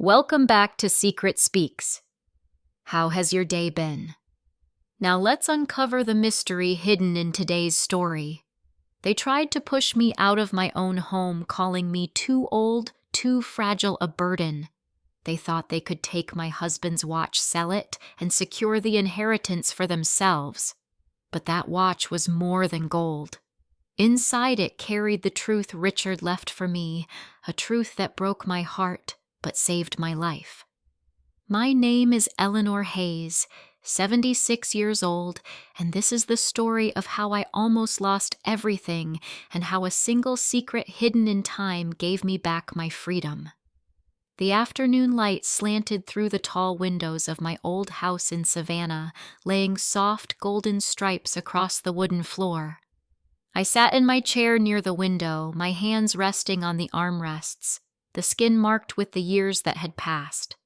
Welcome back to Secret Speaks. How has your day been? Now let's uncover the mystery hidden in today's story. They tried to push me out of my own home, calling me too old, too fragile a burden. They thought they could take my husband's watch, sell it, and secure the inheritance for themselves. But that watch was more than gold. Inside it carried the truth Richard left for me, a truth that broke my heart but saved my life. My name is Eleanor Hayes, 76 years old, and this is the story of how I almost lost everything and how a single secret hidden in time gave me back my freedom. The afternoon light slanted through the tall windows of my old house in Savannah, laying soft golden stripes across the wooden floor. I sat in my chair near the window, my hands resting on the armrests, the skin marked with the years that had passed.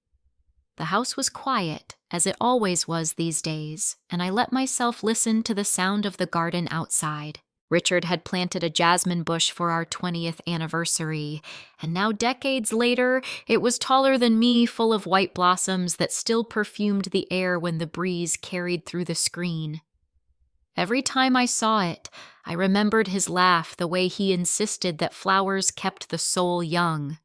The house was quiet, as it always was these days, and I let myself listen to the sound of the garden outside. Richard had planted a jasmine bush for our 20th anniversary, and now decades later, it was taller than me, full of white blossoms that still perfumed the air when the breeze carried through the screen. Every time I saw it, I remembered his laugh, the way he insisted that flowers kept the soul young.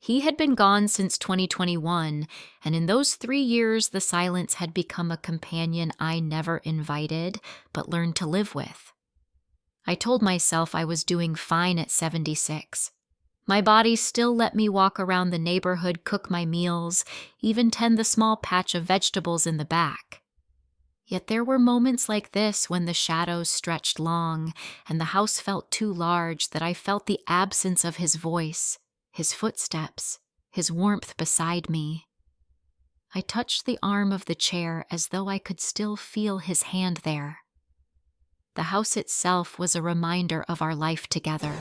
He had been gone since 2021, and in those 3 years the silence had become a companion I never invited, but learned to live with. I told myself I was doing fine at 76. My body still let me walk around the neighborhood, cook my meals, even tend the small patch of vegetables in the back. Yet there were moments like this when the shadows stretched long, and the house felt too large that I felt the absence of his voice, his footsteps, his warmth beside me. I touched the arm of the chair as though I could still feel his hand there. The house itself was a reminder of our life together.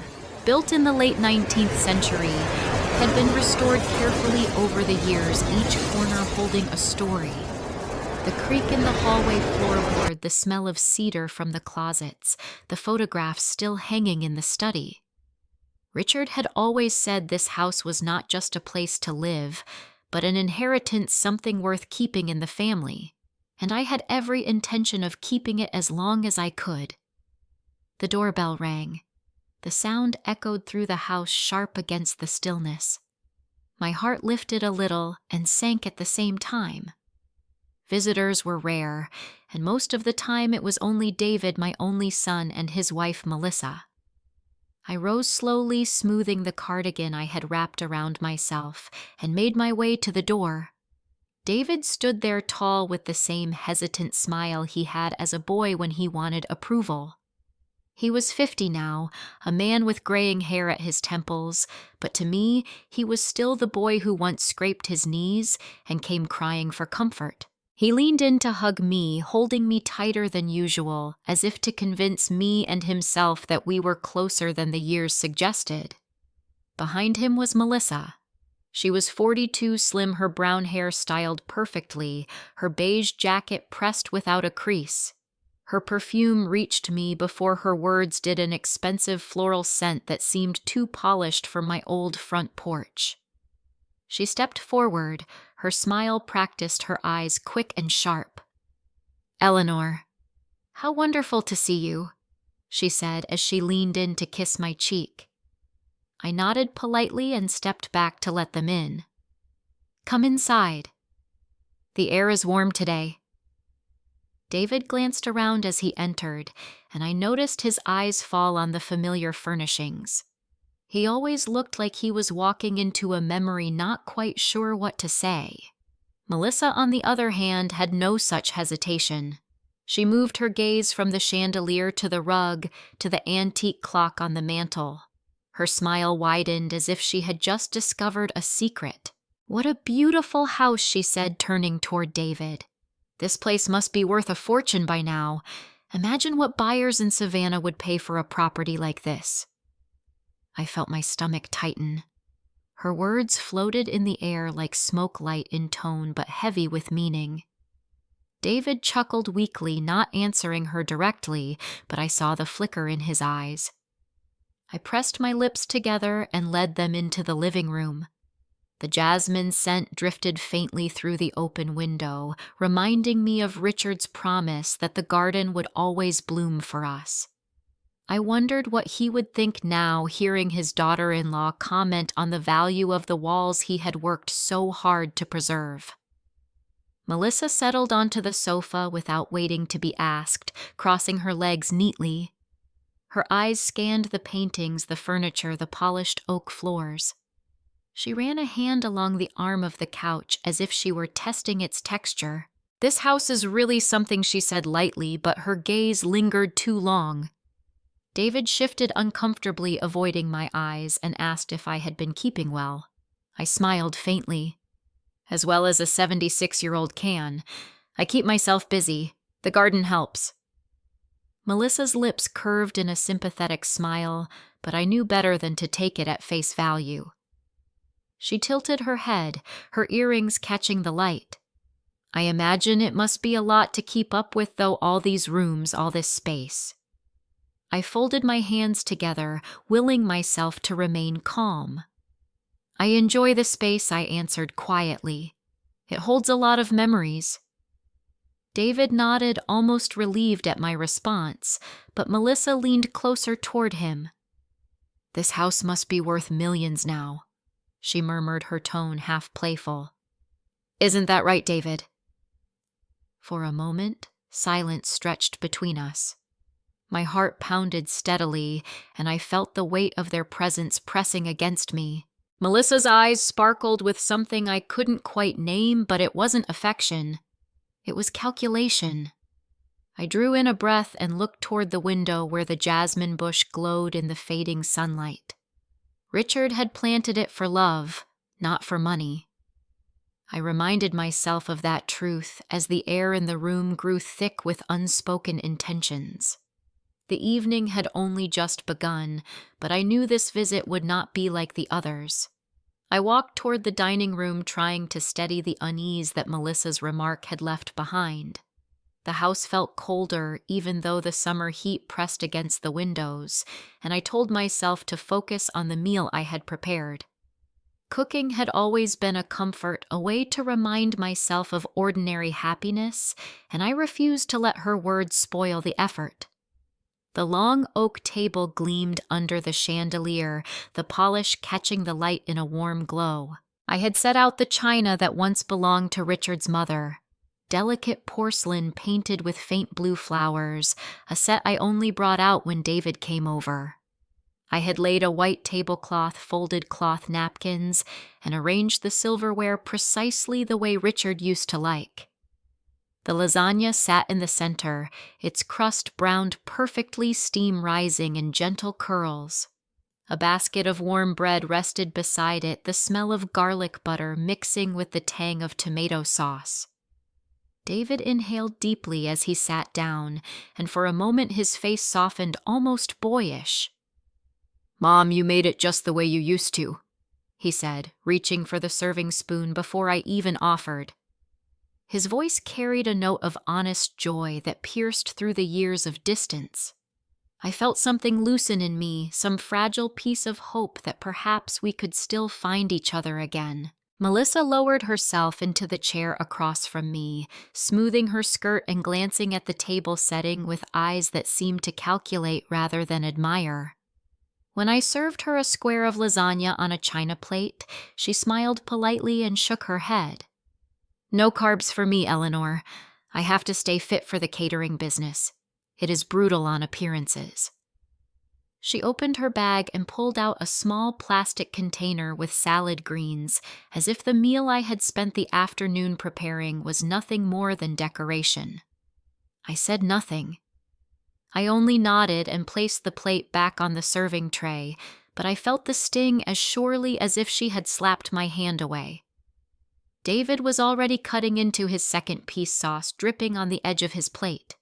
Built in the late 19th century, it had been restored carefully over the years, each corner holding a story. The creak in the hallway floorboard, the smell of cedar from the closets, the photographs still hanging in the study. Richard had always said this house was not just a place to live, but an inheritance, something worth keeping in the family, and I had every intention of keeping it as long as I could. The doorbell rang. The sound echoed through the house, sharp against the stillness. My heart lifted a little and sank at the same time. Visitors were rare, and most of the time it was only David, my only son, and his wife, Melissa. I rose slowly, smoothing the cardigan I had wrapped around myself, and made my way to the door. David stood there tall with the same hesitant smile he had as a boy when he wanted approval. He was 50 now, a man with graying hair at his temples, but to me, he was still the boy who once scraped his knees and came crying for comfort. He leaned in to hug me, holding me tighter than usual, as if to convince me and himself that we were closer than the years suggested. Behind him was Melissa. She was 42, slim, her brown hair styled perfectly, her beige jacket pressed without a crease. Her perfume reached me before her words did, an expensive floral scent that seemed too polished for my old front porch. She stepped forward, her smile practiced, her eyes quick and sharp. "Eleanor, how wonderful to see you," she said as she leaned in to kiss my cheek. I nodded politely and stepped back to let them in. "Come inside. The air is warm today." David glanced around as he entered, and I noticed his eyes fall on the familiar furnishings. He always looked like he was walking into a memory, not quite sure what to say. Melissa, on the other hand, had no such hesitation. She moved her gaze from the chandelier to the rug to the antique clock on the mantel. Her smile widened as if she had just discovered a secret. "What a beautiful house," she said, turning toward David. "This place must be worth a fortune by now. Imagine what buyers in Savannah would pay for a property like this." I felt my stomach tighten. Her words floated in the air like smoke light in tone, but heavy with meaning. David chuckled weakly, not answering her directly, but I saw the flicker in his eyes. I pressed my lips together and led them into the living room. The jasmine scent drifted faintly through the open window, reminding me of Richard's promise that the garden would always bloom for us. I wondered what he would think now, hearing his daughter-in-law comment on the value of the walls he had worked so hard to preserve. Melissa settled onto the sofa without waiting to be asked, crossing her legs neatly. Her eyes scanned the paintings, the furniture, the polished oak floors. She ran a hand along the arm of the couch as if she were testing its texture. "This house is really something," she said lightly, but her gaze lingered too long. David shifted uncomfortably, avoiding my eyes, and asked if I had been keeping well. I smiled faintly. "As well as a 76-year-old can. I keep myself busy. The garden helps." Melissa's lips curved in a sympathetic smile, but I knew better than to take it at face value. She tilted her head, her earrings catching the light. "I imagine it must be a lot to keep up with, though, all these rooms, all this space." I folded my hands together, willing myself to remain calm. "I enjoy the space," I answered quietly. "It holds a lot of memories." David nodded, almost relieved at my response, but Melissa leaned closer toward him. "This house must be worth millions now," she murmured, her tone half playful. "Isn't that right, David?" For a moment, silence stretched between us. My heart pounded steadily, and I felt the weight of their presence pressing against me. Melissa's eyes sparkled with something I couldn't quite name, but it wasn't affection. It was calculation. I drew in a breath and looked toward the window where the jasmine bush glowed in the fading sunlight. Richard had planted it for love, not for money. I reminded myself of that truth as the air in the room grew thick with unspoken intentions. The evening had only just begun, but I knew this visit would not be like the others. I walked toward the dining room, trying to steady the unease that Melissa's remark had left behind. The house felt colder, even though the summer heat pressed against the windows, and I told myself to focus on the meal I had prepared. Cooking had always been a comfort, a way to remind myself of ordinary happiness, and I refused to let her words spoil the effort. The long oak table gleamed under the chandelier, the polish catching the light in a warm glow. I had set out the china that once belonged to Richard's mother. Delicate porcelain painted with faint blue flowers, a set I only brought out when David came over. I had laid a white tablecloth, folded cloth napkins, and arranged the silverware precisely the way Richard used to like. The lasagna sat in the center, its crust browned perfectly, steam rising in gentle curls. A basket of warm bread rested beside it, the smell of garlic butter mixing with the tang of tomato sauce. David inhaled deeply as he sat down, and for a moment his face softened, almost boyish. "Mom, you made it just the way you used to," he said, reaching for the serving spoon before I even offered. His voice carried a note of honest joy that pierced through the years of distance. I felt something loosen in me, some fragile piece of hope that perhaps we could still find each other again. Melissa lowered herself into the chair across from me, smoothing her skirt and glancing at the table setting with eyes that seemed to calculate rather than admire. When I served her a square of lasagna on a china plate, she smiled politely and shook her head. "No carbs for me, Eleanor. I have to stay fit for the catering business. It is brutal on appearances." She opened her bag and pulled out a small plastic container with salad greens, as if the meal I had spent the afternoon preparing was nothing more than decoration. I said nothing. I only nodded and placed the plate back on the serving tray, but I felt the sting as surely as if she had slapped my hand away. David was already cutting into his second piece sauce, dripping on the edge of his plate.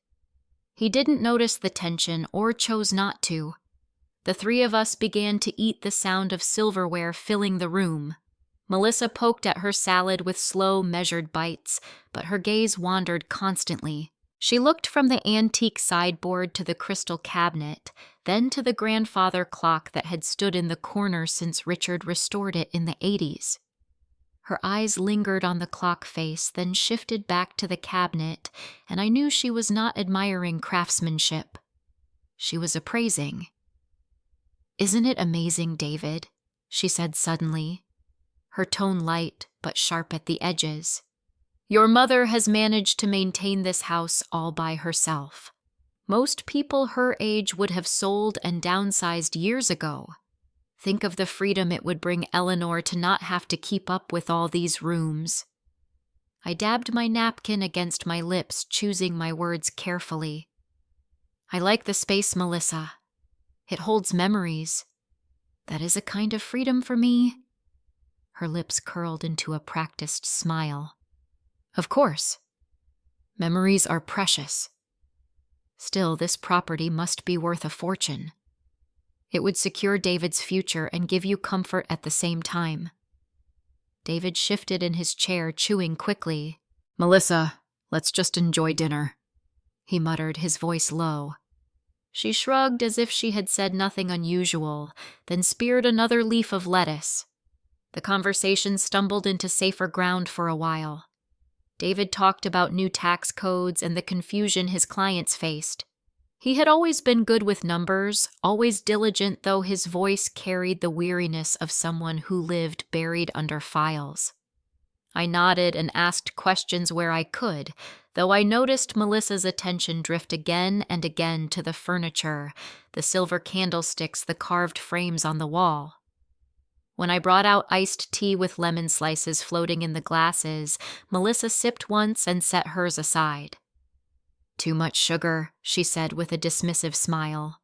He didn't notice the tension or chose not to. The three of us began to eat, the sound of silverware filling the room. Melissa poked at her salad with slow, measured bites, but her gaze wandered constantly. She looked from the antique sideboard to the crystal cabinet, then to the grandfather clock that had stood in the corner since Richard restored it in the 80s. Her eyes lingered on the clock face, then shifted back to the cabinet, and I knew she was not admiring craftsmanship. She was appraising. "Isn't it amazing, David?" she said suddenly, her tone light but sharp at the edges. "Your mother has managed to maintain this house all by herself. Most people her age would have sold and downsized years ago. Think of the freedom it would bring Eleanor to not have to keep up with all these rooms." I dabbed my napkin against my lips, choosing my words carefully. "I like the space, Melissa. It holds memories. That is a kind of freedom for me." Her lips curled into a practiced smile. "Of course. Memories are precious. Still, this property must be worth a fortune. It would secure David's future and give you comfort at the same time." David shifted in his chair, chewing quickly. "Melissa, let's just enjoy dinner," he muttered, his voice low. She shrugged as if she had said nothing unusual, then speared another leaf of lettuce. The conversation stumbled into safer ground for a while. David talked about new tax codes and the confusion his clients faced. He had always been good with numbers, always diligent, though his voice carried the weariness of someone who lived buried under files. I nodded and asked questions where I could, though I noticed Melissa's attention drift again and again to the furniture, the silver candlesticks, the carved frames on the wall. When I brought out iced tea with lemon slices floating in the glasses, Melissa sipped once and set hers aside. "Too much sugar," she said with a dismissive smile.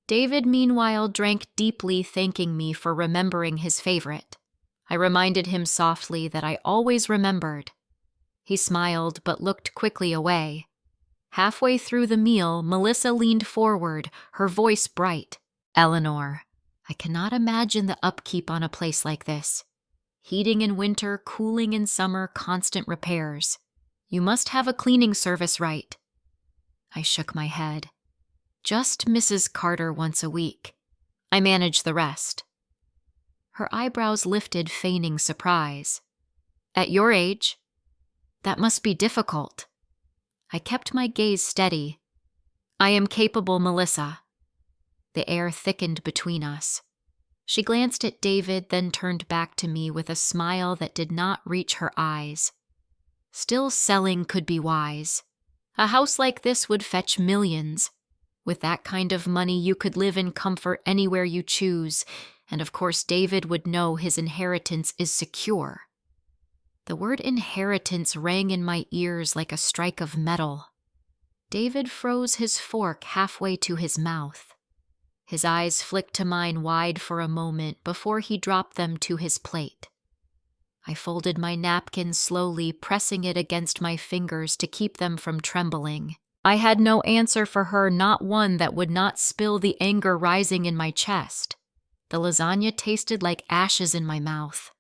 David, meanwhile, drank deeply, thanking me for remembering his favorite. I reminded him softly that I always remembered. He smiled but looked quickly away. Halfway through the meal, Melissa leaned forward, her voice bright. "Eleanor, I cannot imagine the upkeep on a place like this. Heating in winter, cooling in summer, constant repairs. You must have a cleaning service, right?" I shook my head. "Just Mrs. Carter once a week. I manage the rest." Her eyebrows lifted, feigning surprise. "At your age? That must be difficult." I kept my gaze steady. "I am capable, Melissa." The air thickened between us. She glanced at David, then turned back to me with a smile that did not reach her eyes. "Still, selling could be wise. A house like this would fetch millions. With that kind of money, you could live in comfort anywhere you choose, and of course David would know his inheritance is secure." The word inheritance rang in my ears like a strike of metal. David froze his fork halfway to his mouth. His eyes flicked to mine wide for a moment before he dropped them to his plate. I folded my napkin slowly, pressing it against my fingers to keep them from trembling. I had no answer for her, not one that would not spill the anger rising in my chest. The lasagna tasted like ashes in my mouth.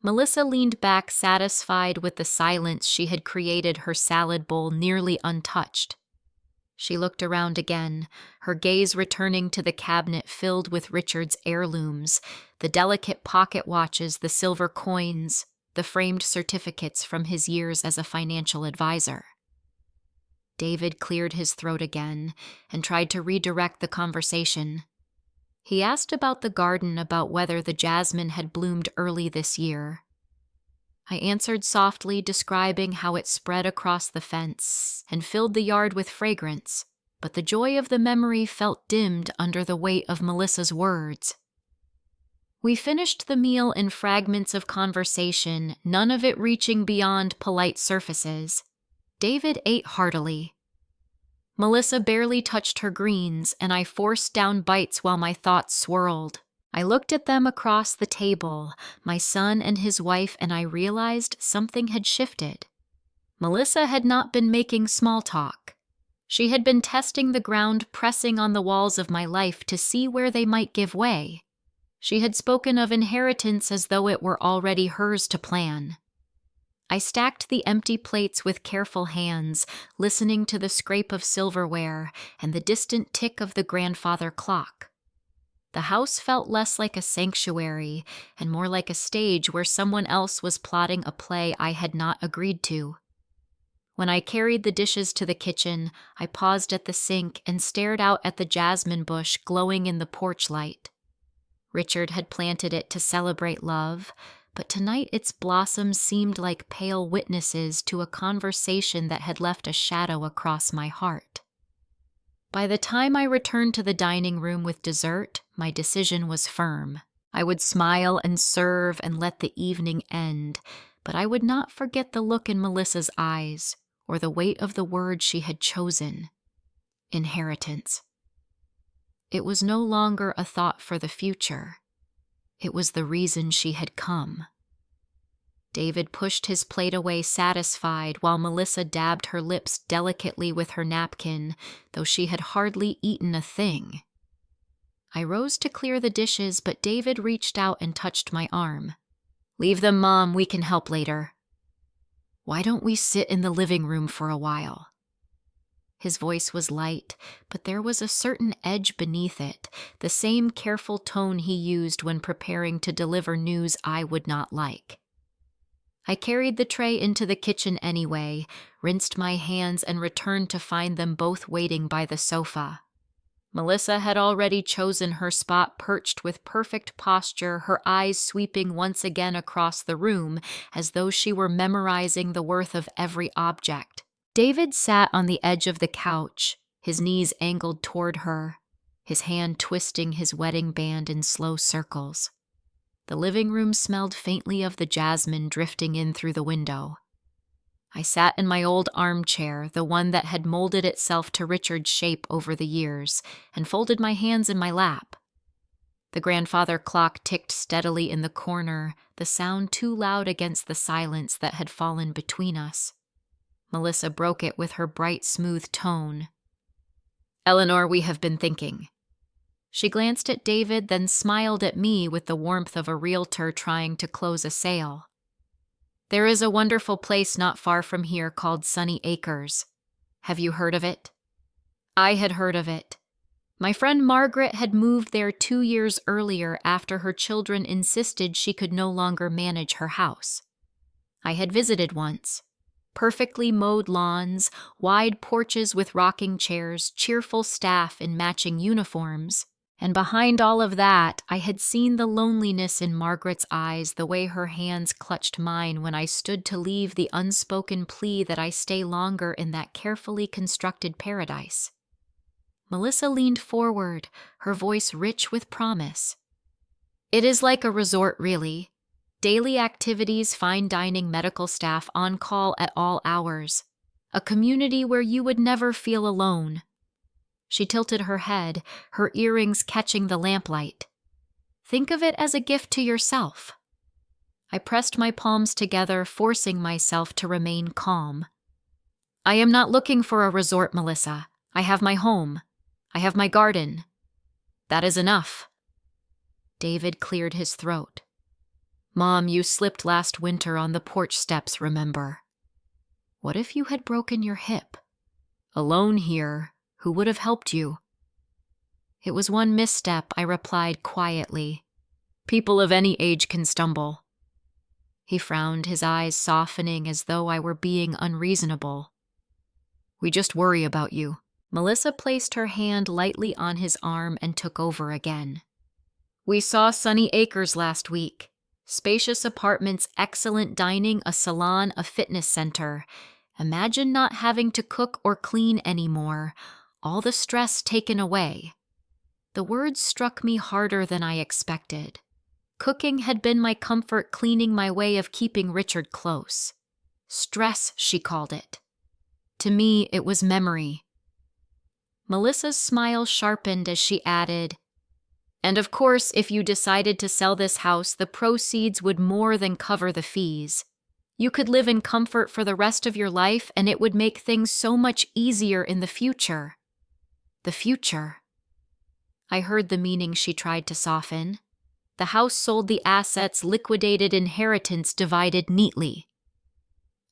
Melissa leaned back, satisfied with the silence she had created, her salad bowl nearly untouched. She looked around again, her gaze returning to the cabinet filled with Richard's heirlooms, the delicate pocket watches, the silver coins, the framed certificates from his years as a financial advisor. David cleared his throat again and tried to redirect the conversation. He asked about the garden, about whether the jasmine had bloomed early this year. I answered softly, describing how it spread across the fence and filled the yard with fragrance, but the joy of the memory felt dimmed under the weight of Melissa's words. We finished the meal in fragments of conversation, none of it reaching beyond polite surfaces. David ate heartily. Melissa barely touched her greens, and I forced down bites while my thoughts swirled. I looked at them across the table, my son and his wife, and I realized something had shifted. Melissa had not been making small talk. She had been testing the ground, pressing on the walls of my life to see where they might give way. She had spoken of inheritance as though it were already hers to plan. I stacked the empty plates with careful hands, listening to the scrape of silverware and the distant tick of the grandfather clock. The house felt less like a sanctuary and more like a stage where someone else was plotting a play I had not agreed to. When I carried the dishes to the kitchen, I paused at the sink and stared out at the jasmine bush glowing in the porch light. Richard had planted it to celebrate love, but tonight its blossoms seemed like pale witnesses to a conversation that had left a shadow across my heart. By the time I returned to the dining room with dessert, my decision was firm. I would smile and serve and let the evening end, but I would not forget the look in Melissa's eyes or the weight of the word she had chosen: inheritance. It was no longer a thought for the future. It was the reason she had come. David pushed his plate away satisfied while Melissa dabbed her lips delicately with her napkin, though she had hardly eaten a thing. I rose to clear the dishes, but David reached out and touched my arm. "Leave them, Mom. We can help later." "Why don't we sit in the living room for a while?" His voice was light, but there was a certain edge beneath it, the same careful tone he used when preparing to deliver news I would not like. I carried the tray into the kitchen anyway, rinsed my hands, and returned to find them both waiting by the sofa. Melissa had already chosen her spot, perched with perfect posture, her eyes sweeping once again across the room as though she were memorizing the worth of every object. David sat on the edge of the couch, his knees angled toward her, his hand twisting his wedding band in slow circles. The living room smelled faintly of the jasmine drifting in through the window. I sat in my old armchair, the one that had molded itself to Richard's shape over the years, and folded my hands in my lap. The grandfather clock ticked steadily in the corner, the sound too loud against the silence that had fallen between us. Melissa broke it with her bright, smooth tone. "Eleanor, we have been thinking." She glanced at David, then smiled at me with the warmth of a realtor trying to close a sale. "There is a wonderful place not far from here called Sunny Acres. Have you heard of it?" I had heard of it. My friend Margaret had moved there 2 years earlier after her children insisted she could no longer manage her house. I had visited once. Perfectly mowed lawns, wide porches with rocking chairs, cheerful staff in matching uniforms. And behind all of that, I had seen the loneliness in Margaret's eyes, the way her hands clutched mine when I stood to leave, the unspoken plea that I stay longer in that carefully constructed paradise. Melissa leaned forward, her voice rich with promise. "It is like a resort, really. Daily activities, fine dining, medical staff on call at all hours. A community where you would never feel alone." She tilted her head, her earrings catching the lamplight. "Think of it as a gift to yourself." I pressed my palms together, forcing myself to remain calm. "I am not looking for a resort, Melissa. I have my home. I have my garden. That is enough." David cleared his throat. "Mom, you slipped last winter on the porch steps, remember? What if you had broken your hip? Alone here, who would have helped you?" "It was one misstep," I replied quietly. "People of any age can stumble." He frowned, his eyes softening as though I were being unreasonable. "We just worry about you." Melissa placed her hand lightly on his arm and took over again. "We saw Sunny Acres last week. Spacious apartments, excellent dining, a salon, a fitness center. Imagine not having to cook or clean anymore. All the stress taken away." The words struck me harder than I expected. Cooking had been my comfort, cleaning my way of keeping Richard close. Stress, she called it. To me, it was memory. Melissa's smile sharpened as she added, "And of course, if you decided to sell this house, the proceeds would more than cover the fees. You could live in comfort for the rest of your life, and it would make things so much easier in the future." The future. I heard the meaning she tried to soften. The house sold the assets, liquidated inheritance, divided neatly.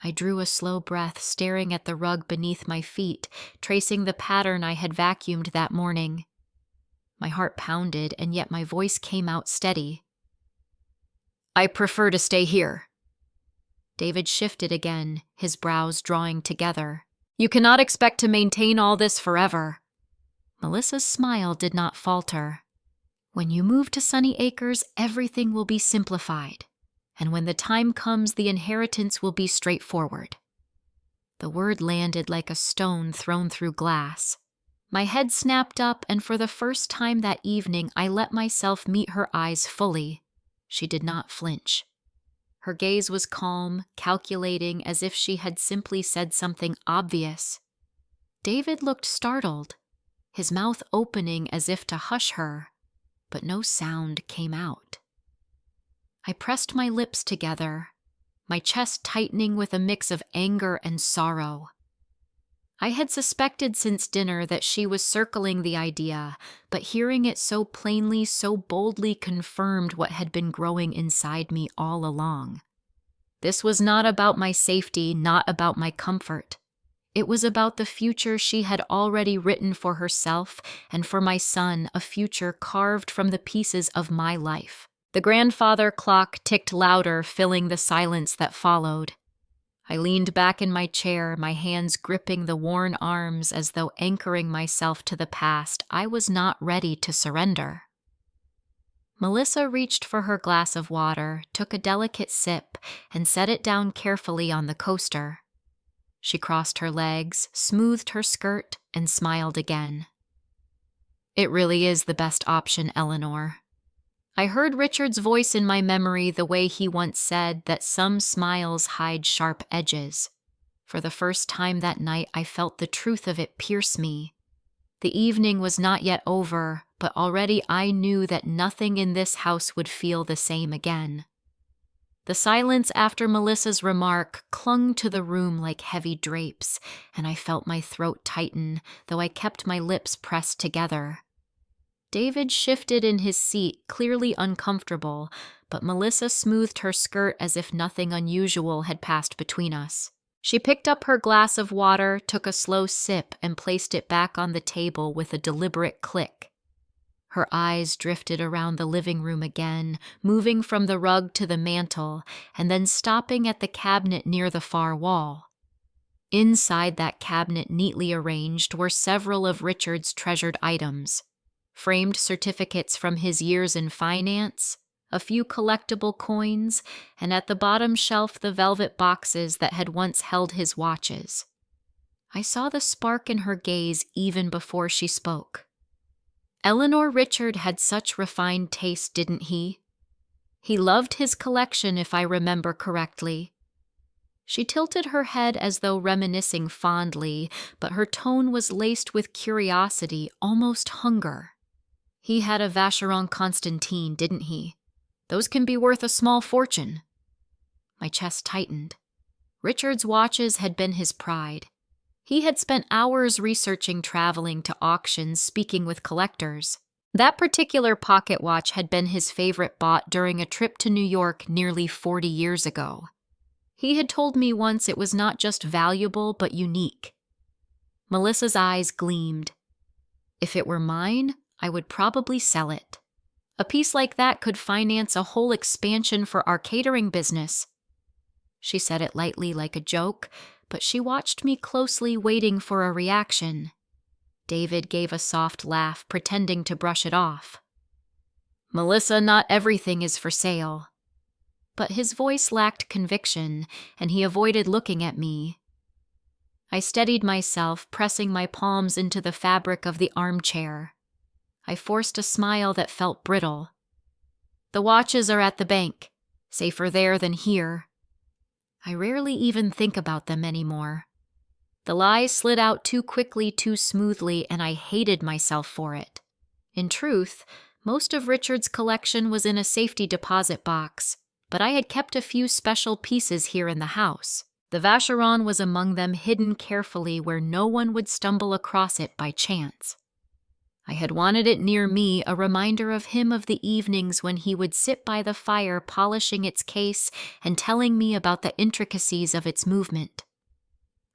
I drew a slow breath, staring at the rug beneath my feet, tracing the pattern I had vacuumed that morning. My heart pounded, and yet my voice came out steady. "I prefer to stay here." David shifted again, his brows drawing together. "You cannot expect to maintain all this forever." Melissa's smile did not falter. "When you move to Sunny Acres, everything will be simplified. And when the time comes, the inheritance will be straightforward." The word landed like a stone thrown through glass. My head snapped up, and for the first time that evening, I let myself meet her eyes fully. She did not flinch. Her gaze was calm, calculating, as if she had simply said something obvious. David looked startled, his mouth opening as if to hush her, but no sound came out. I pressed my lips together, my chest tightening with a mix of anger and sorrow. I had suspected since dinner that she was circling the idea, but hearing it so plainly, so boldly confirmed what had been growing inside me all along. This was not about my safety, not about my comfort. It was about the future she had already written for herself and for my son, a future carved from the pieces of my life. The grandfather clock ticked louder, filling the silence that followed. I leaned back in my chair, my hands gripping the worn arms as though anchoring myself to the past. I was not ready to surrender. Melissa reached for her glass of water, took a delicate sip, and set it down carefully on the coaster. She crossed her legs, smoothed her skirt, and smiled again. "It really is the best option, Eleanor." I heard Richard's voice in my memory the way he once said that some smiles hide sharp edges. For the first time that night, I felt the truth of it pierce me. The evening was not yet over, but already I knew that nothing in this house would feel the same again. The silence after Melissa's remark clung to the room like heavy drapes, and I felt my throat tighten, though I kept my lips pressed together. David shifted in his seat, clearly uncomfortable, but Melissa smoothed her skirt as if nothing unusual had passed between us. She picked up her glass of water, took a slow sip, and placed it back on the table with a deliberate click. Her eyes drifted around the living room again, moving from the rug to the mantel, and then stopping at the cabinet near the far wall. Inside that cabinet, neatly arranged, were several of Richard's treasured items. Framed certificates from his years in finance, a few collectible coins, and at the bottom shelf the velvet boxes that had once held his watches. I saw the spark in her gaze even before she spoke. Eleanor Richard had such refined taste, didn't he? He loved his collection, if I remember correctly. She tilted her head as though reminiscing fondly, but her tone was laced with curiosity, almost hunger. He had a Vacheron Constantine, didn't he? Those can be worth a small fortune. My chest tightened. Richard's watches had been his pride. He had spent hours researching, traveling to auctions, speaking with collectors. That particular pocket watch had been his favorite, bought during a trip to New York nearly 40 years ago. He had told me once it was not just valuable, but unique. Melissa's eyes gleamed. If it were mine, I would probably sell it. A piece like that could finance a whole expansion for our catering business. She said it lightly like a joke, but she watched me closely, waiting for a reaction. David gave a soft laugh, pretending to brush it off. "Melissa, not everything is for sale." But his voice lacked conviction, and he avoided looking at me. I steadied myself, pressing my palms into the fabric of the armchair. I forced a smile that felt brittle. "The watches are at the bank. Safer there than here." I rarely even think about them anymore. The lie slid out too quickly, too smoothly, and I hated myself for it. In truth, most of Richard's collection was in a safety deposit box, but I had kept a few special pieces here in the house. The Vacheron was among them, hidden carefully where no one would stumble across it by chance. I had wanted it near me, a reminder of him, of the evenings when he would sit by the fire polishing its case and telling me about the intricacies of its movement.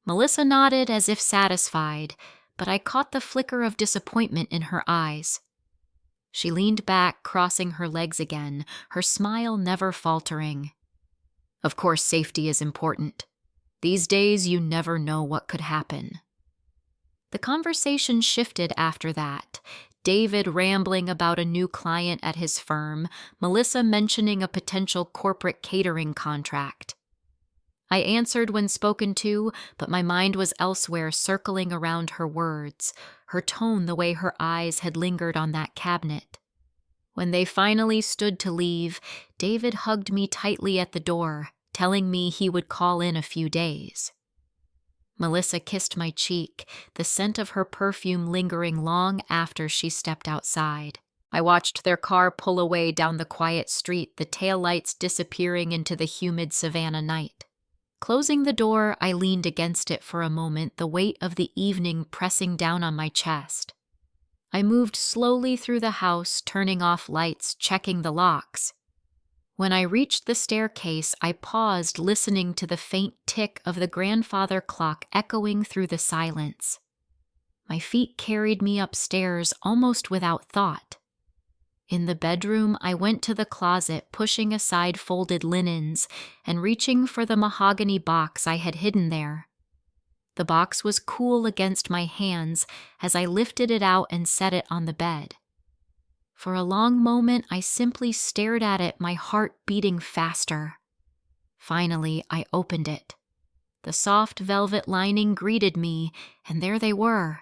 Melissa nodded as if satisfied, but I caught the flicker of disappointment in her eyes. She leaned back, crossing her legs again, her smile never faltering. Of course, safety is important. These days, you never know what could happen. The conversation shifted after that. David rambling about a new client at his firm, Melissa mentioning a potential corporate catering contract. I answered when spoken to, but my mind was elsewhere, circling around her words, her tone, the way her eyes had lingered on that cabinet. When they finally stood to leave, David hugged me tightly at the door, telling me he would call in a few days. Melissa kissed my cheek, the scent of her perfume lingering long after she stepped outside. I watched their car pull away down the quiet street, the taillights disappearing into the humid Savannah night. Closing the door, I leaned against it for a moment, the weight of the evening pressing down on my chest. I moved slowly through the house, turning off lights, checking the locks. When I reached the staircase, I paused, listening to the faint tick of the grandfather clock echoing through the silence. My feet carried me upstairs almost without thought. In the bedroom, I went to the closet, pushing aside folded linens and reaching for the mahogany box I had hidden there. The box was cool against my hands as I lifted it out and set it on the bed. For a long moment, I simply stared at it, my heart beating faster. Finally, I opened it. The soft velvet lining greeted me, and there they were.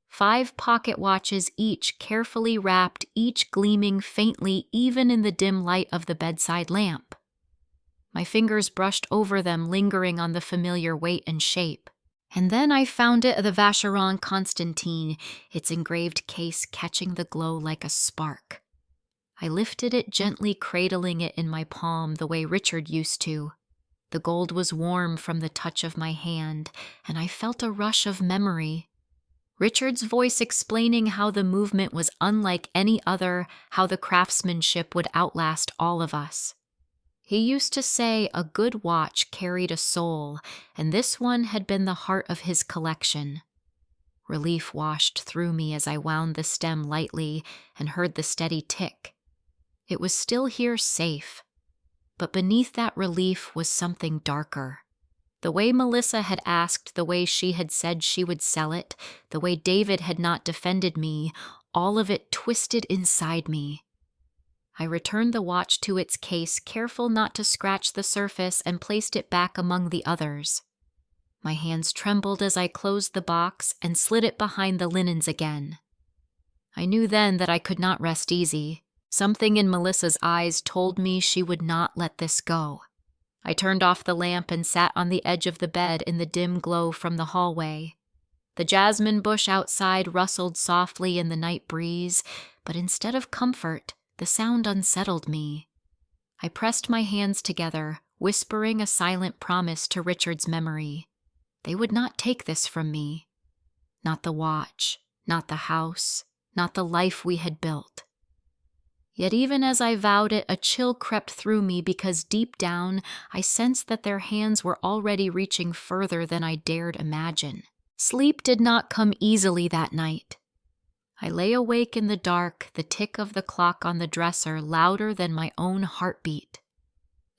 5 pocket watches each, carefully wrapped, each gleaming faintly even in the dim light of the bedside lamp. My fingers brushed over them, lingering on the familiar weight and shape. And then I found it, the Vacheron Constantin, its engraved case catching the glow like a spark. I lifted it, gently cradling it in my palm the way Richard used to. The gold was warm from the touch of my hand, and I felt a rush of memory. Richard's voice explaining how the movement was unlike any other, how the craftsmanship would outlast all of us. He used to say a good watch carried a soul, and this one had been the heart of his collection. Relief washed through me as I wound the stem lightly and heard the steady tick. It was still here, safe. But beneath that relief was something darker. The way Melissa had asked, the way she had said she would sell it, the way David had not defended me, all of it twisted inside me. I returned the watch to its case, careful not to scratch the surface, and placed it back among the others. My hands trembled as I closed the box and slid it behind the linens again. I knew then that I could not rest easy. Something in Melissa's eyes told me she would not let this go. I turned off the lamp and sat on the edge of the bed in the dim glow from the hallway. The jasmine bush outside rustled softly in the night breeze, but instead of comfort, the sound unsettled me. I pressed my hands together, whispering a silent promise to Richard's memory. They would not take this from me. Not the watch, not the house, not the life we had built. Yet even as I vowed it, a chill crept through me because deep down I sensed that their hands were already reaching further than I dared imagine. Sleep did not come easily that night. I lay awake in the dark, the tick of the clock on the dresser louder than my own heartbeat.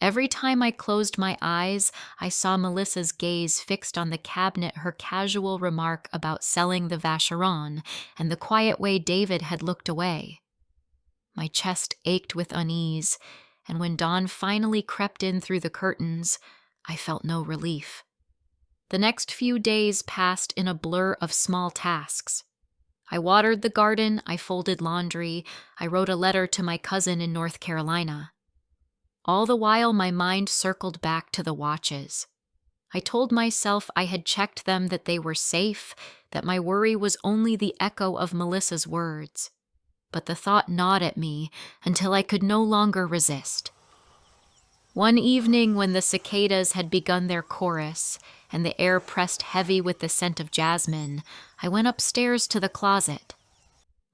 Every time I closed my eyes, I saw Melissa's gaze fixed on the cabinet, her casual remark about selling the Vacheron, and the quiet way David had looked away. My chest ached with unease, and when dawn finally crept in through the curtains, I felt no relief. The next few days passed in a blur of small tasks. I watered the garden, I folded laundry, I wrote a letter to my cousin in North Carolina. All the while, my mind circled back to the watches. I told myself I had checked them, that they were safe, that my worry was only the echo of Melissa's words. But the thought gnawed at me until I could no longer resist. One evening, when the cicadas had begun their chorus and the air pressed heavy with the scent of jasmine, I went upstairs to the closet.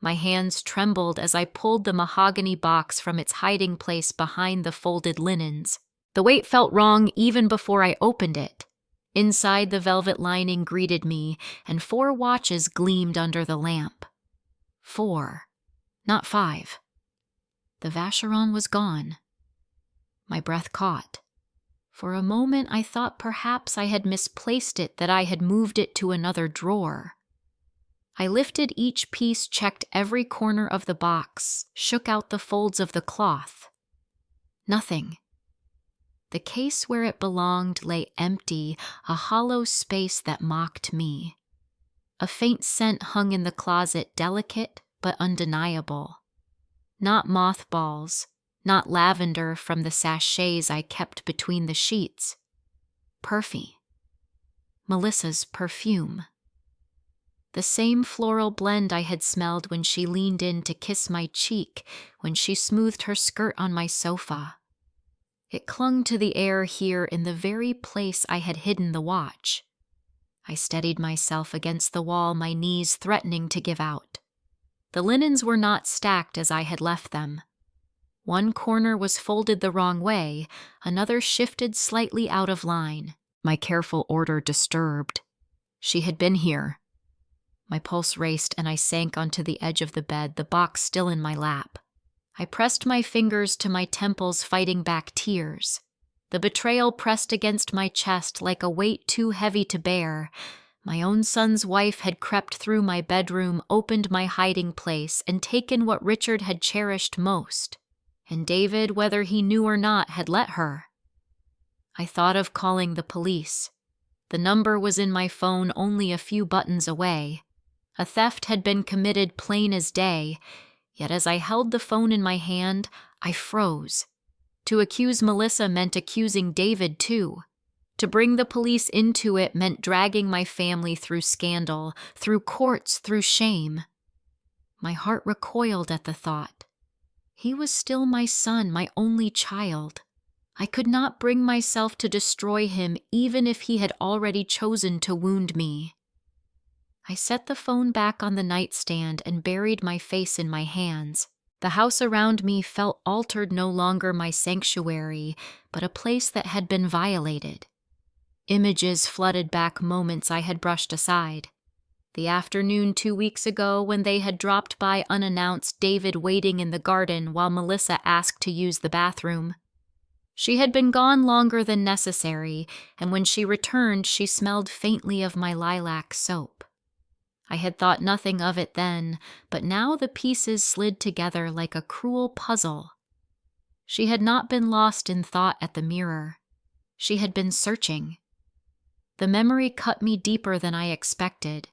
My hands trembled as I pulled the mahogany box from its hiding place behind the folded linens. The weight felt wrong even before I opened it. Inside, the velvet lining greeted me, and 4 watches gleamed under the lamp. 4. not 5. The Vacheron was gone. My breath caught. For a moment I thought perhaps I had misplaced it, that I had moved it to another drawer. I lifted each piece, checked every corner of the box, shook out the folds of the cloth. Nothing. The case where it belonged lay empty, a hollow space that mocked me. A faint scent hung in the closet, delicate but undeniable. Not mothballs, not lavender from the sachets I kept between the sheets. Perfy. Melissa's perfume. The same floral blend I had smelled when she leaned in to kiss my cheek, when she smoothed her skirt on my sofa. It clung to the air here in the very place I had hidden the watch. I steadied myself against the wall, my knees threatening to give out. The linens were not stacked as I had left them. One corner was folded the wrong way, another shifted slightly out of line. My careful order disturbed. She had been here. My pulse raced and I sank onto the edge of the bed, the box still in my lap. I pressed my fingers to my temples, fighting back tears. The betrayal pressed against my chest like a weight too heavy to bear. My own son's wife had crept through my bedroom, opened my hiding place, and taken what Richard had cherished most. And David, whether he knew or not, had let her. I thought of calling the police. The number was in my phone, only a few buttons away. A theft had been committed plain as day, yet as I held the phone in my hand, I froze. To accuse Melissa meant accusing David too. To bring the police into it meant dragging my family through scandal, through courts, through shame. My heart recoiled at the thought. He was still my son, my only child. I could not bring myself to destroy him, even if he had already chosen to wound me. I set the phone back on the nightstand and buried my face in my hands. The house around me felt altered, no longer my sanctuary, but a place that had been violated. Images flooded back moments I had brushed aside. The afternoon 2 weeks ago when they had dropped by unannounced, David waiting in the garden while Melissa asked to use the bathroom. She had been gone longer than necessary, and when she returned, she smelled faintly of my lilac soap. I had thought nothing of it then, but now the pieces slid together like a cruel puzzle. She had not been lost in thought at the mirror. She had been searching. The memory cut me deeper than I expected.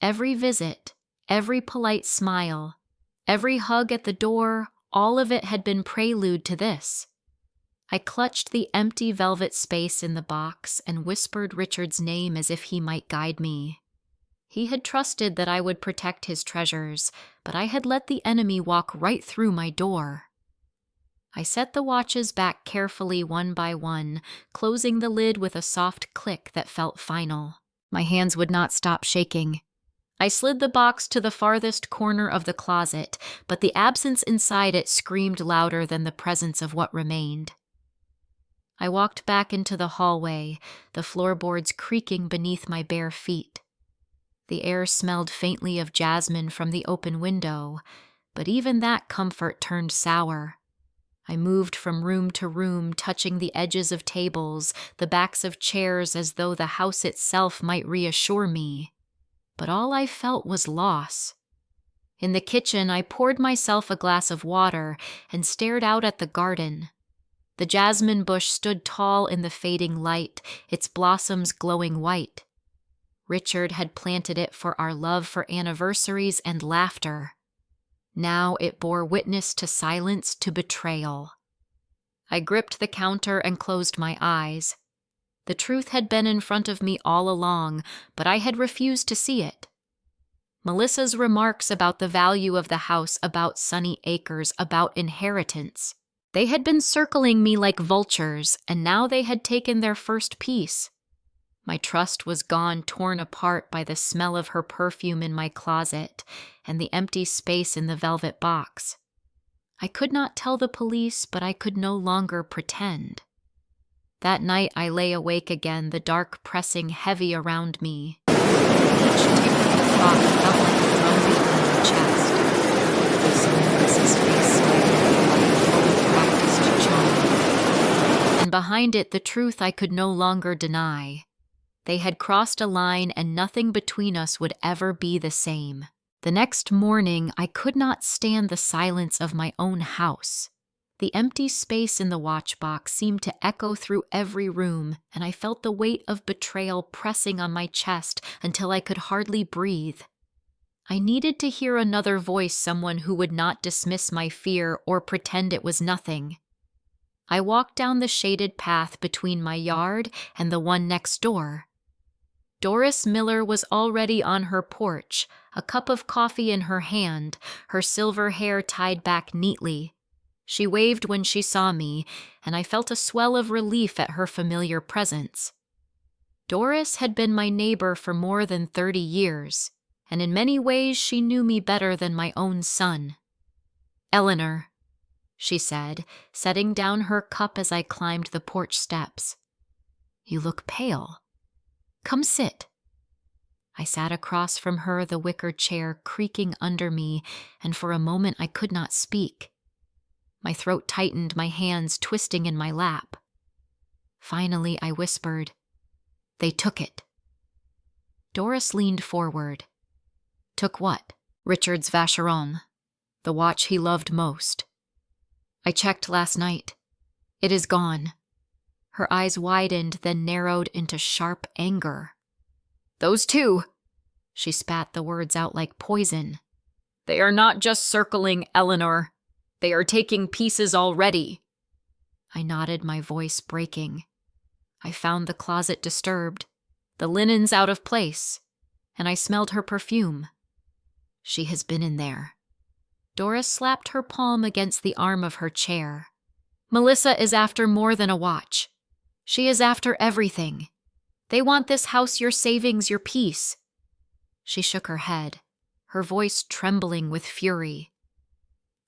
Every visit, every polite smile, every hug at the door, all of it had been prelude to this. I clutched the empty velvet space in the box and whispered Richard's name as if he might guide me. He had trusted that I would protect his treasures, but I had let the enemy walk right through my door. I set the watches back carefully one by one, closing the lid with a soft click that felt final. My hands would not stop shaking. I slid the box to the farthest corner of the closet, but the absence inside it screamed louder than the presence of what remained. I walked back into the hallway, the floorboards creaking beneath my bare feet. The air smelled faintly of jasmine from the open window, but even that comfort turned sour. I moved from room to room, touching the edges of tables, the backs of chairs, as though the house itself might reassure me. But all I felt was loss. In the kitchen, I poured myself a glass of water and stared out at the garden. The jasmine bush stood tall in the fading light, its blossoms glowing white. Richard had planted it for our love, for anniversaries and laughter. Now it bore witness to silence, to betrayal. I gripped the counter and closed my eyes. The truth had been in front of me all along, but I had refused to see it. Melissa's remarks about the value of the house, about Sunny Acres, about inheritance. They had been circling me like vultures, and now they had taken their first piece. My trust was gone, torn apart by the smell of her perfume in my closet and the empty space in the velvet box. I could not tell the police, but I could no longer pretend. That night I lay awake again, the dark pressing heavy around me. Each tick of the clock felt like a drumbeat in my chest. and behind it the truth I could no longer deny. They had crossed a line and nothing between us would ever be the same. The next morning, I could not stand the silence of my own house. The empty space in the watchbox seemed to echo through every room, and I felt the weight of betrayal pressing on my chest until I could hardly breathe. I needed to hear another voice, someone who would not dismiss my fear or pretend it was nothing. I walked down the shaded path between my yard and the one next door. Doris Miller was already on her porch, a cup of coffee in her hand, her silver hair tied back neatly. She waved when she saw me, and I felt a swell of relief at her familiar presence. Doris had been my neighbor for more than 30 years, and in many ways she knew me better than my own son. "Eleanor," she said, setting down her cup as I climbed the porch steps. "You look pale. Come sit." I sat across from her, the wicker chair creaking under me, and for a moment I could not speak. My throat tightened, my hands twisting in my lap. Finally, I whispered, "They took it." Doris leaned forward. "Took what?" "Richard's Vacheron, the watch he loved most. I checked last night. It is gone." Her eyes widened, then narrowed into sharp anger. "Those two," she spat the words out like poison. "They are not just circling, Eleanor. They are taking pieces already." I nodded, my voice breaking. I found the closet disturbed, the linens out of place, and I smelled her perfume. She has been in there. Doris slapped her palm against the arm of her chair. "Melissa is after more than a watch. She is after everything. They want this house, your savings, your peace." She shook her head, her voice trembling with fury.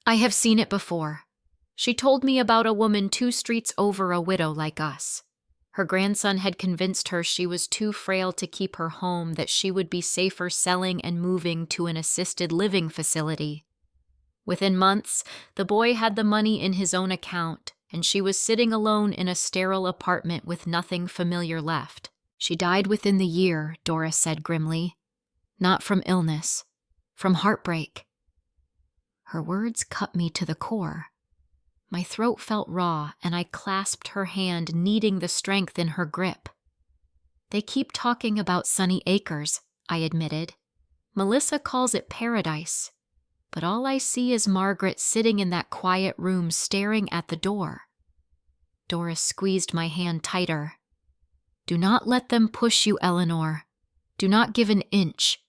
"I have seen it before. She told me about a woman 2 streets over, a widow like us. Her grandson had convinced her she was too frail to keep her home, that she would be safer selling and moving to an assisted living facility. Within months, the boy had the money in his own account, and she was sitting alone in a sterile apartment with nothing familiar left. She died within the year," Doris said grimly. "Not from illness, from heartbreak." Her words cut me to the core. My throat felt raw, and I clasped her hand, needing the strength in her grip. "They keep talking about Sunny Acres," I admitted. "Melissa calls it paradise. But all I see is Margaret sitting in that quiet room staring at the door." Doris squeezed my hand tighter. "Do not let them push you, Eleanor. Do not give an inch.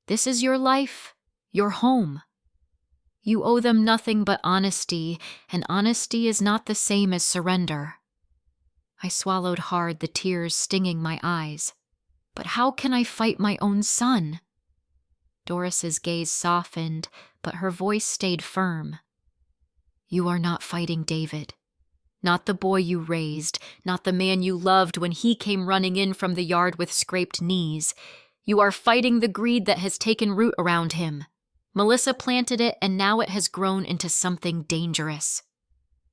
This is your life, your home. You owe them nothing but honesty, and honesty is not the same as surrender." I swallowed hard, the tears stinging my eyes. "But how can I fight my own son?" Doris's gaze softened, but her voice stayed firm. "You are not fighting David. Not the boy you raised, not the man you loved when he came running in from the yard with scraped knees. You are fighting the greed that has taken root around him. Melissa planted it, and now it has grown into something dangerous."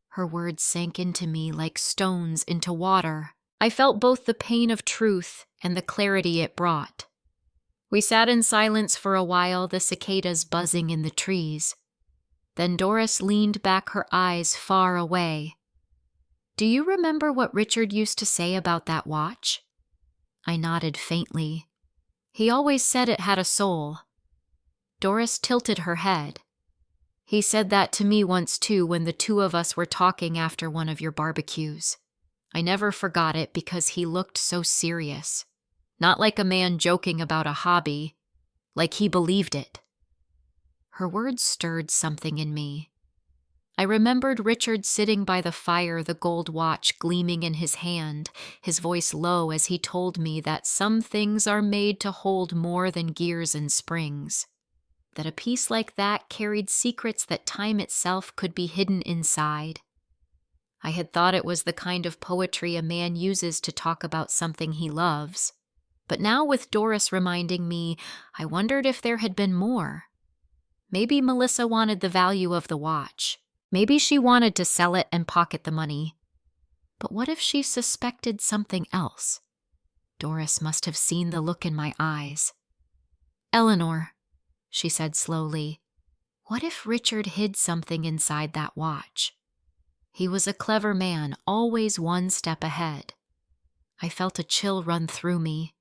Her words sank into me like stones into water. I felt both the pain of truth and the clarity it brought. We sat in silence for a while, the cicadas buzzing in the trees. Then Doris leaned back, her eyes far away. "Do you remember what Richard used to say about that watch?" I nodded faintly. "He always said it had a soul." Doris tilted her head. "He said that to me once too, when the 2 of us were talking after one of your barbecues. I never forgot it because he looked so serious. Not like a man joking about a hobby, like he believed it." Her words stirred something in me. I remembered Richard sitting by the fire, the gold watch gleaming in his hand, his voice low as he told me that some things are made to hold more than gears and springs. That a piece like that carried secrets that time itself could be hidden inside. I had thought it was the kind of poetry a man uses to talk about something he loves. But now, with Doris reminding me, I wondered if there had been more. Maybe Melissa wanted the value of the watch. Maybe she wanted to sell it and pocket the money. But what if she suspected something else? Doris must have seen the look in my eyes. "Eleanor," she said slowly, "what if Richard hid something inside that watch? He was a clever man, always one step ahead." I felt a chill run through me.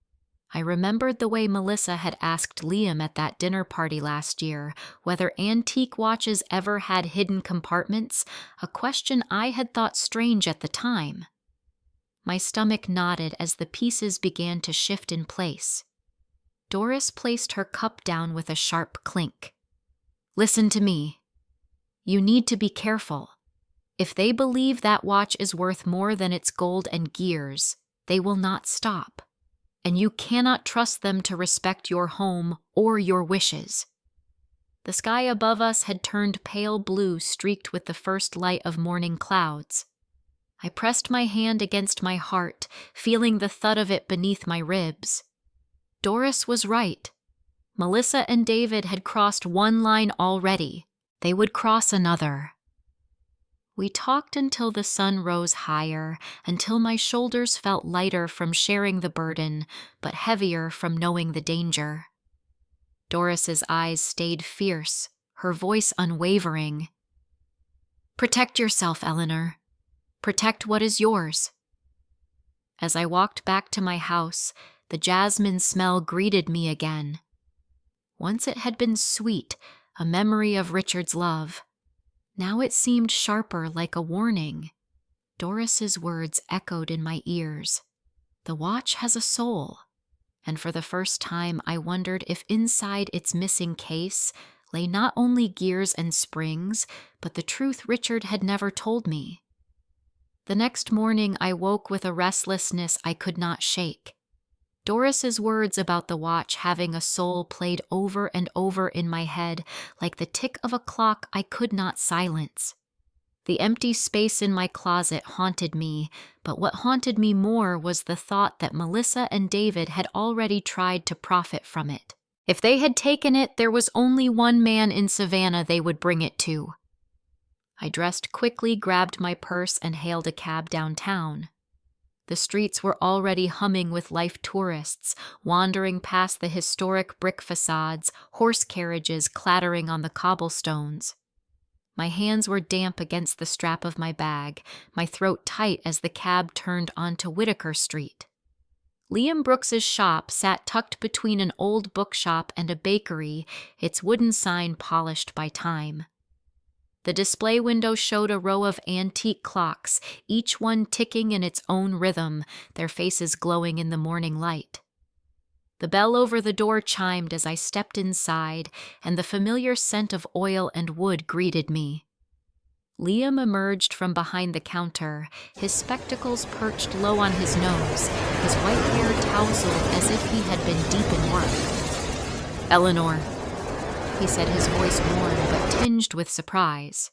I remembered the way Melissa had asked Liam at that dinner party last year whether antique watches ever had hidden compartments, a question I had thought strange at the time. My stomach nodded as the pieces began to shift in place. Doris placed her cup down with a sharp clink. "Listen to me. You need to be careful. If they believe that watch is worth more than its gold and gears, they will not stop. And you cannot trust them to respect your home or your wishes." The sky above us had turned pale blue, streaked with the first light of morning clouds. I pressed my hand against my heart, feeling the thud of it beneath my ribs. Doris was right. Melissa and David had crossed one line already. They would cross another. We talked until the sun rose higher, until my shoulders felt lighter from sharing the burden, but heavier from knowing the danger. Doris's eyes stayed fierce, her voice unwavering. "Protect yourself, Eleanor. Protect what is yours." As I walked back to my house, the jasmine smell greeted me again. Once it had been sweet, a memory of Richard's love. Now it seemed sharper, like a warning. Doris's words echoed in my ears. The watch has a soul. And for the first time, I wondered if inside its missing case lay not only gears and springs, but the truth Richard had never told me. The next morning, I woke with a restlessness I could not shake. Doris's words about the watch having a soul played over and over in my head like the tick of a clock I could not silence. The empty space in my closet haunted me, but what haunted me more was the thought that Melissa and David had already tried to profit from it. If they had taken it, there was only one man in Savannah they would bring it to. I dressed quickly, grabbed my purse, and hailed a cab downtown. The streets were already humming with life tourists, wandering past the historic brick facades, horse carriages clattering on the cobblestones. My hands were damp against the strap of my bag, my throat tight as the cab turned onto Whitaker Street. Liam Brooks's shop sat tucked between an old bookshop and a bakery, its wooden sign polished by time. The display window showed a row of antique clocks, each one ticking in its own rhythm, their faces glowing in the morning light. The bell over the door chimed as I stepped inside, and the familiar scent of oil and wood greeted me. Liam emerged from behind the counter, his spectacles perched low on his nose, his white hair tousled as if he had been deep in work. "Eleanor," he said, his voice warm but tinged with surprise.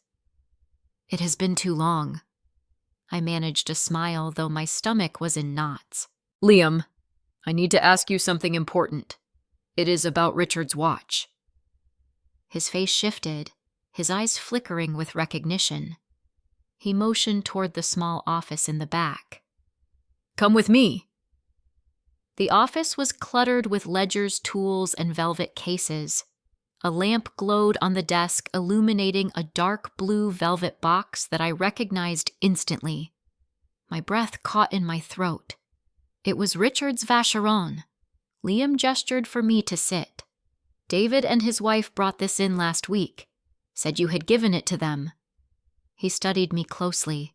"It has been too long." I managed a smile, though my stomach was in knots. "Liam, I need to ask you something important. It is about Richard's watch." His face shifted, his eyes flickering with recognition. He motioned toward the small office in the back. "Come with me." The office was cluttered with ledgers, tools, and velvet cases. A lamp glowed on the desk, illuminating a dark blue velvet box that I recognized instantly. My breath caught in my throat. It was Richard's vacheron. Liam gestured for me to sit. "David and his wife brought this in last week. Said you had given it to them." He studied me closely.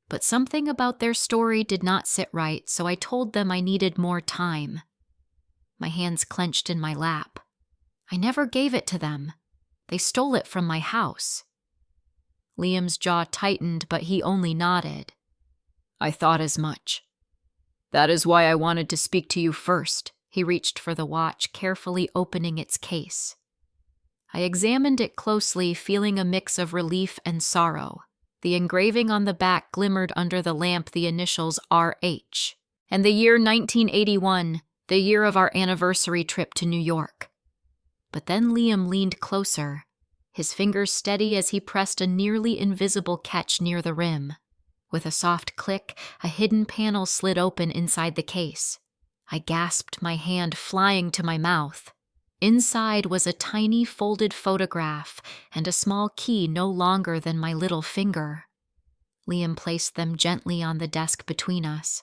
But something about their story did not sit right, so I told them I needed more time. My hands clenched in my lap. I never gave it to them. They stole it from my house. Liam's jaw tightened, but he only nodded. "I thought as much. That is why I wanted to speak to you first." He reached for the watch, carefully opening its case. I examined it closely, feeling a mix of relief and sorrow. The engraving on the back glimmered under the lamp, the initials RH. And the year 1981, the year of our anniversary trip to New York. But then Liam leaned closer, his fingers steady as he pressed a nearly invisible catch near the rim. With a soft click, a hidden panel slid open inside the case. I gasped, my hand flying to my mouth. Inside was a tiny folded photograph and a small key no longer than my little finger. Liam placed them gently on the desk between us.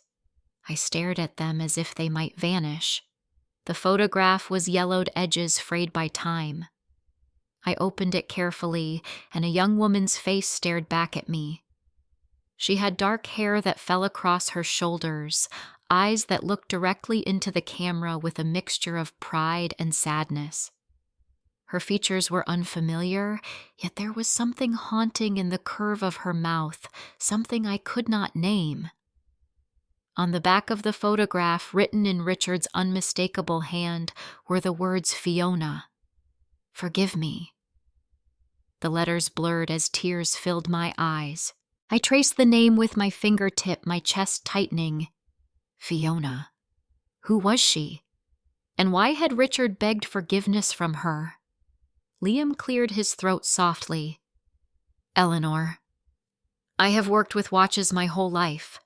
I stared at them as if they might vanish. The photograph was yellowed edges frayed by time. I opened it carefully, and a young woman's face stared back at me. She had dark hair that fell across her shoulders, eyes that looked directly into the camera with a mixture of pride and sadness. Her features were unfamiliar, yet there was something haunting in the curve of her mouth, something I could not name. On the back of the photograph, written in Richard's unmistakable hand, were the words Fiona. Forgive me. The letters blurred as tears filled my eyes. I traced the name with my fingertip, my chest tightening. Fiona. Who was she? And why had Richard begged forgiveness from her? Liam cleared his throat softly. Eleanor. I have worked with watches my whole life.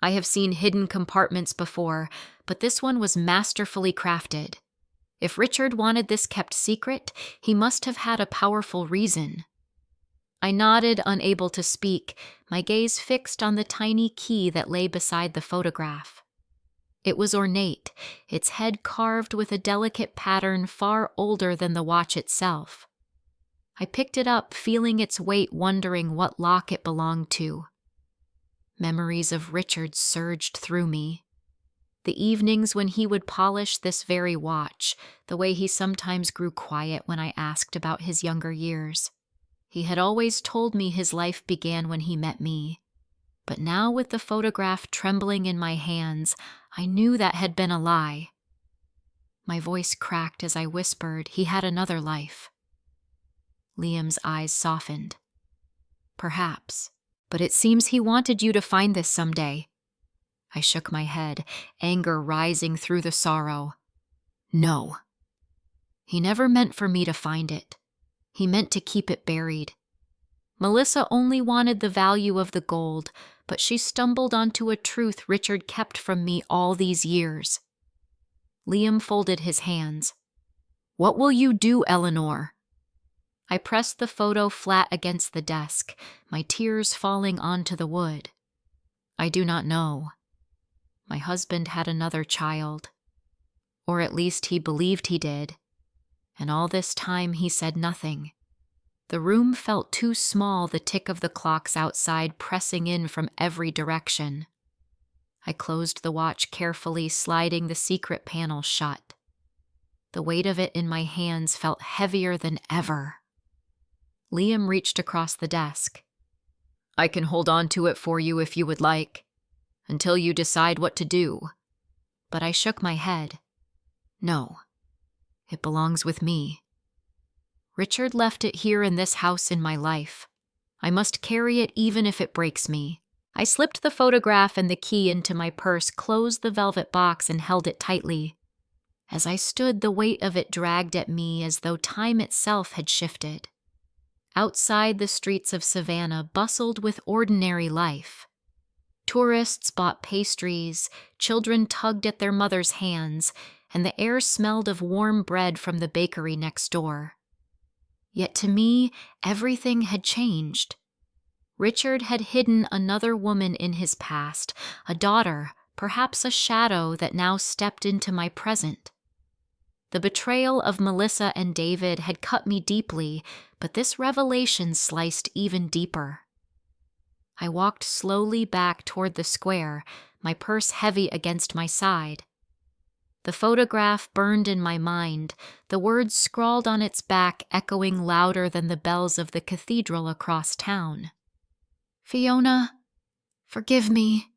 I have seen hidden compartments before, but this one was masterfully crafted. If Richard wanted this kept secret, he must have had a powerful reason. I nodded, unable to speak, my gaze fixed on the tiny key that lay beside the photograph. It was ornate, its head carved with a delicate pattern far older than the watch itself. I picked it up, feeling its weight, wondering what lock it belonged to. Memories of Richard surged through me. The evenings when he would polish this very watch, the way he sometimes grew quiet when I asked about his younger years. He had always told me his life began when he met me. But now, with the photograph trembling in my hands, I knew that had been a lie. My voice cracked as I whispered he had another life. Liam's eyes softened. Perhaps, but it seems he wanted you to find this someday. I shook my head, anger rising through the sorrow. No. He never meant for me to find it. He meant to keep it buried. Melissa only wanted the value of the gold, but she stumbled onto a truth Richard kept from me all these years. Liam folded his hands. What will you do, Eleanor? I pressed the photo flat against the desk, my tears falling onto the wood. I do not know. My husband had another child. Or at least he believed he did. And all this time he said nothing. The room felt too small, the tick of the clocks outside pressing in from every direction. I closed the watch carefully, sliding the secret panel shut. The weight of it in my hands felt heavier than ever. Liam reached across the desk. I can hold on to it for you if you would like, until you decide what to do. But I shook my head. No, it belongs with me. Richard left it here in this house in my life. I must carry it even if it breaks me. I slipped the photograph and the key into my purse, closed the velvet box, and held it tightly. As I stood, the weight of it dragged at me as though time itself had shifted. Outside, the streets of Savannah bustled with ordinary life. Tourists bought pastries, children tugged at their mothers' hands, and the air smelled of warm bread from the bakery next door. Yet to me, everything had changed. Richard had hidden another woman in his past, a daughter, perhaps a shadow that now stepped into my present. The betrayal of Melissa and David had cut me deeply, but this revelation sliced even deeper. I walked slowly back toward the square, my purse heavy against my side. The photograph burned in my mind, the words scrawled on its back echoing louder than the bells of the cathedral across town. Fiona, forgive me.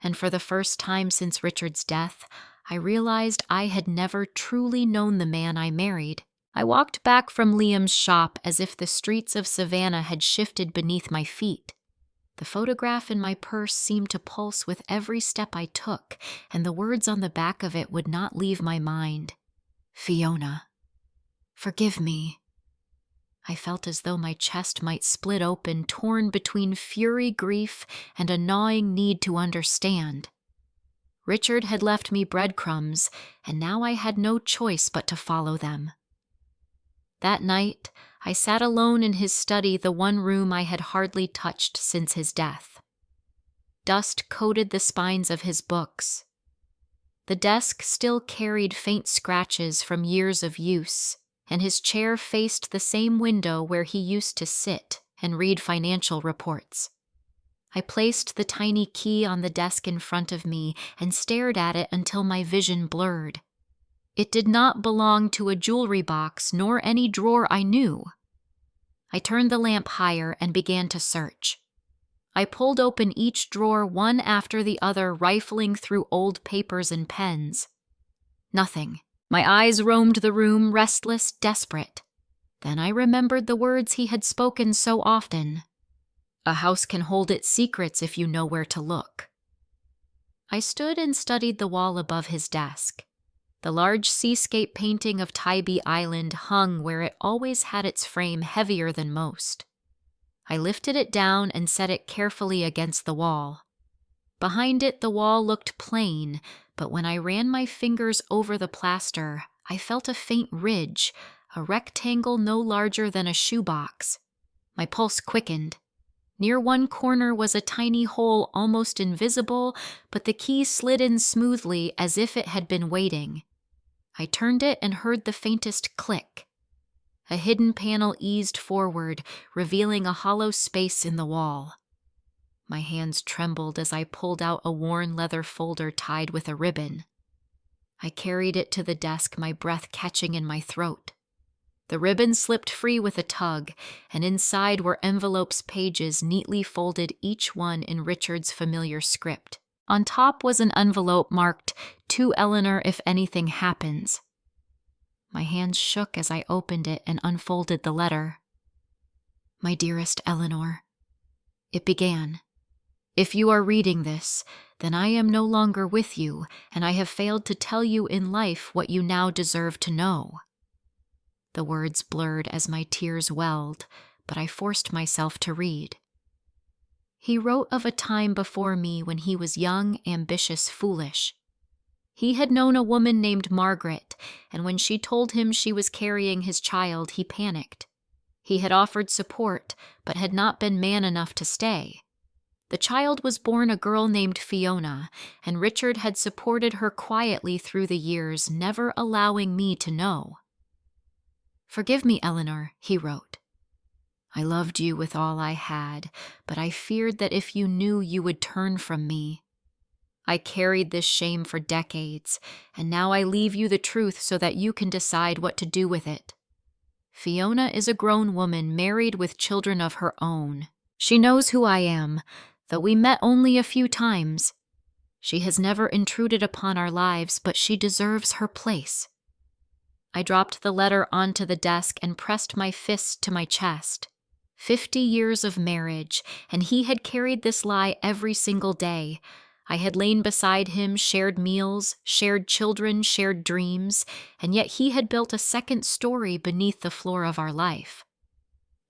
And for the first time since Richard's death, I realized I had never truly known the man I married. I walked back from Liam's shop as if the streets of Savannah had shifted beneath my feet. The photograph in my purse seemed to pulse with every step I took, and the words on the back of it would not leave my mind. Fiona, forgive me. I felt as though my chest might split open, torn between fury, grief, and a gnawing need to understand. Richard had left me breadcrumbs, and now I had no choice but to follow them. That night, I sat alone in his study, the one room I had hardly touched since his death. Dust coated the spines of his books. The desk still carried faint scratches from years of use, and his chair faced the same window where he used to sit and read financial reports. I placed the tiny key on the desk in front of me and stared at it until my vision blurred. It did not belong to a jewelry box nor any drawer I knew. I turned the lamp higher and began to search. I pulled open each drawer one after the other, rifling through old papers and pens. Nothing. My eyes roamed the room, restless, desperate. Then I remembered the words he had spoken so often. A house can hold its secrets if you know where to look. I stood and studied the wall above his desk. The large seascape painting of Tybee Island hung where it always had its frame, heavier than most. I lifted it down and set it carefully against the wall. Behind it, the wall looked plain, but when I ran my fingers over the plaster, I felt a faint ridge, a rectangle no larger than a shoebox. My pulse quickened. Near one corner was a tiny hole, almost invisible, but the key slid in smoothly as if it had been waiting. I turned it and heard the faintest click. A hidden panel eased forward, revealing a hollow space in the wall. My hands trembled as I pulled out a worn leather folder tied with a ribbon. I carried it to the desk, my breath catching in my throat. The ribbon slipped free with a tug, and inside were envelopes, pages neatly folded, each one in Richard's familiar script. On top was an envelope marked, "To Eleanor if anything happens." My hands shook as I opened it and unfolded the letter. "My dearest Eleanor," it began. "If you are reading this, then I am no longer with you, and I have failed to tell you in life what you now deserve to know." The words blurred as my tears welled, but I forced myself to read. He wrote of a time before me when he was young, ambitious, foolish. He had known a woman named Margaret, and when she told him she was carrying his child, he panicked. He had offered support, but had not been man enough to stay. The child was born a girl named Fiona, and Richard had supported her quietly through the years, never allowing me to know. "Forgive me, Eleanor," he wrote. "I loved you with all I had, but I feared that if you knew, you would turn from me. I carried this shame for decades, and now I leave you the truth so that you can decide what to do with it. Fiona is a grown woman, married with children of her own. She knows who I am, though we met only a few times. She has never intruded upon our lives, but she deserves her place." I dropped the letter onto the desk and pressed my fist to my chest. 50 years of marriage, and he had carried this lie every single day. I had lain beside him, shared meals, shared children, shared dreams, and yet he had built a second story beneath the floor of our life.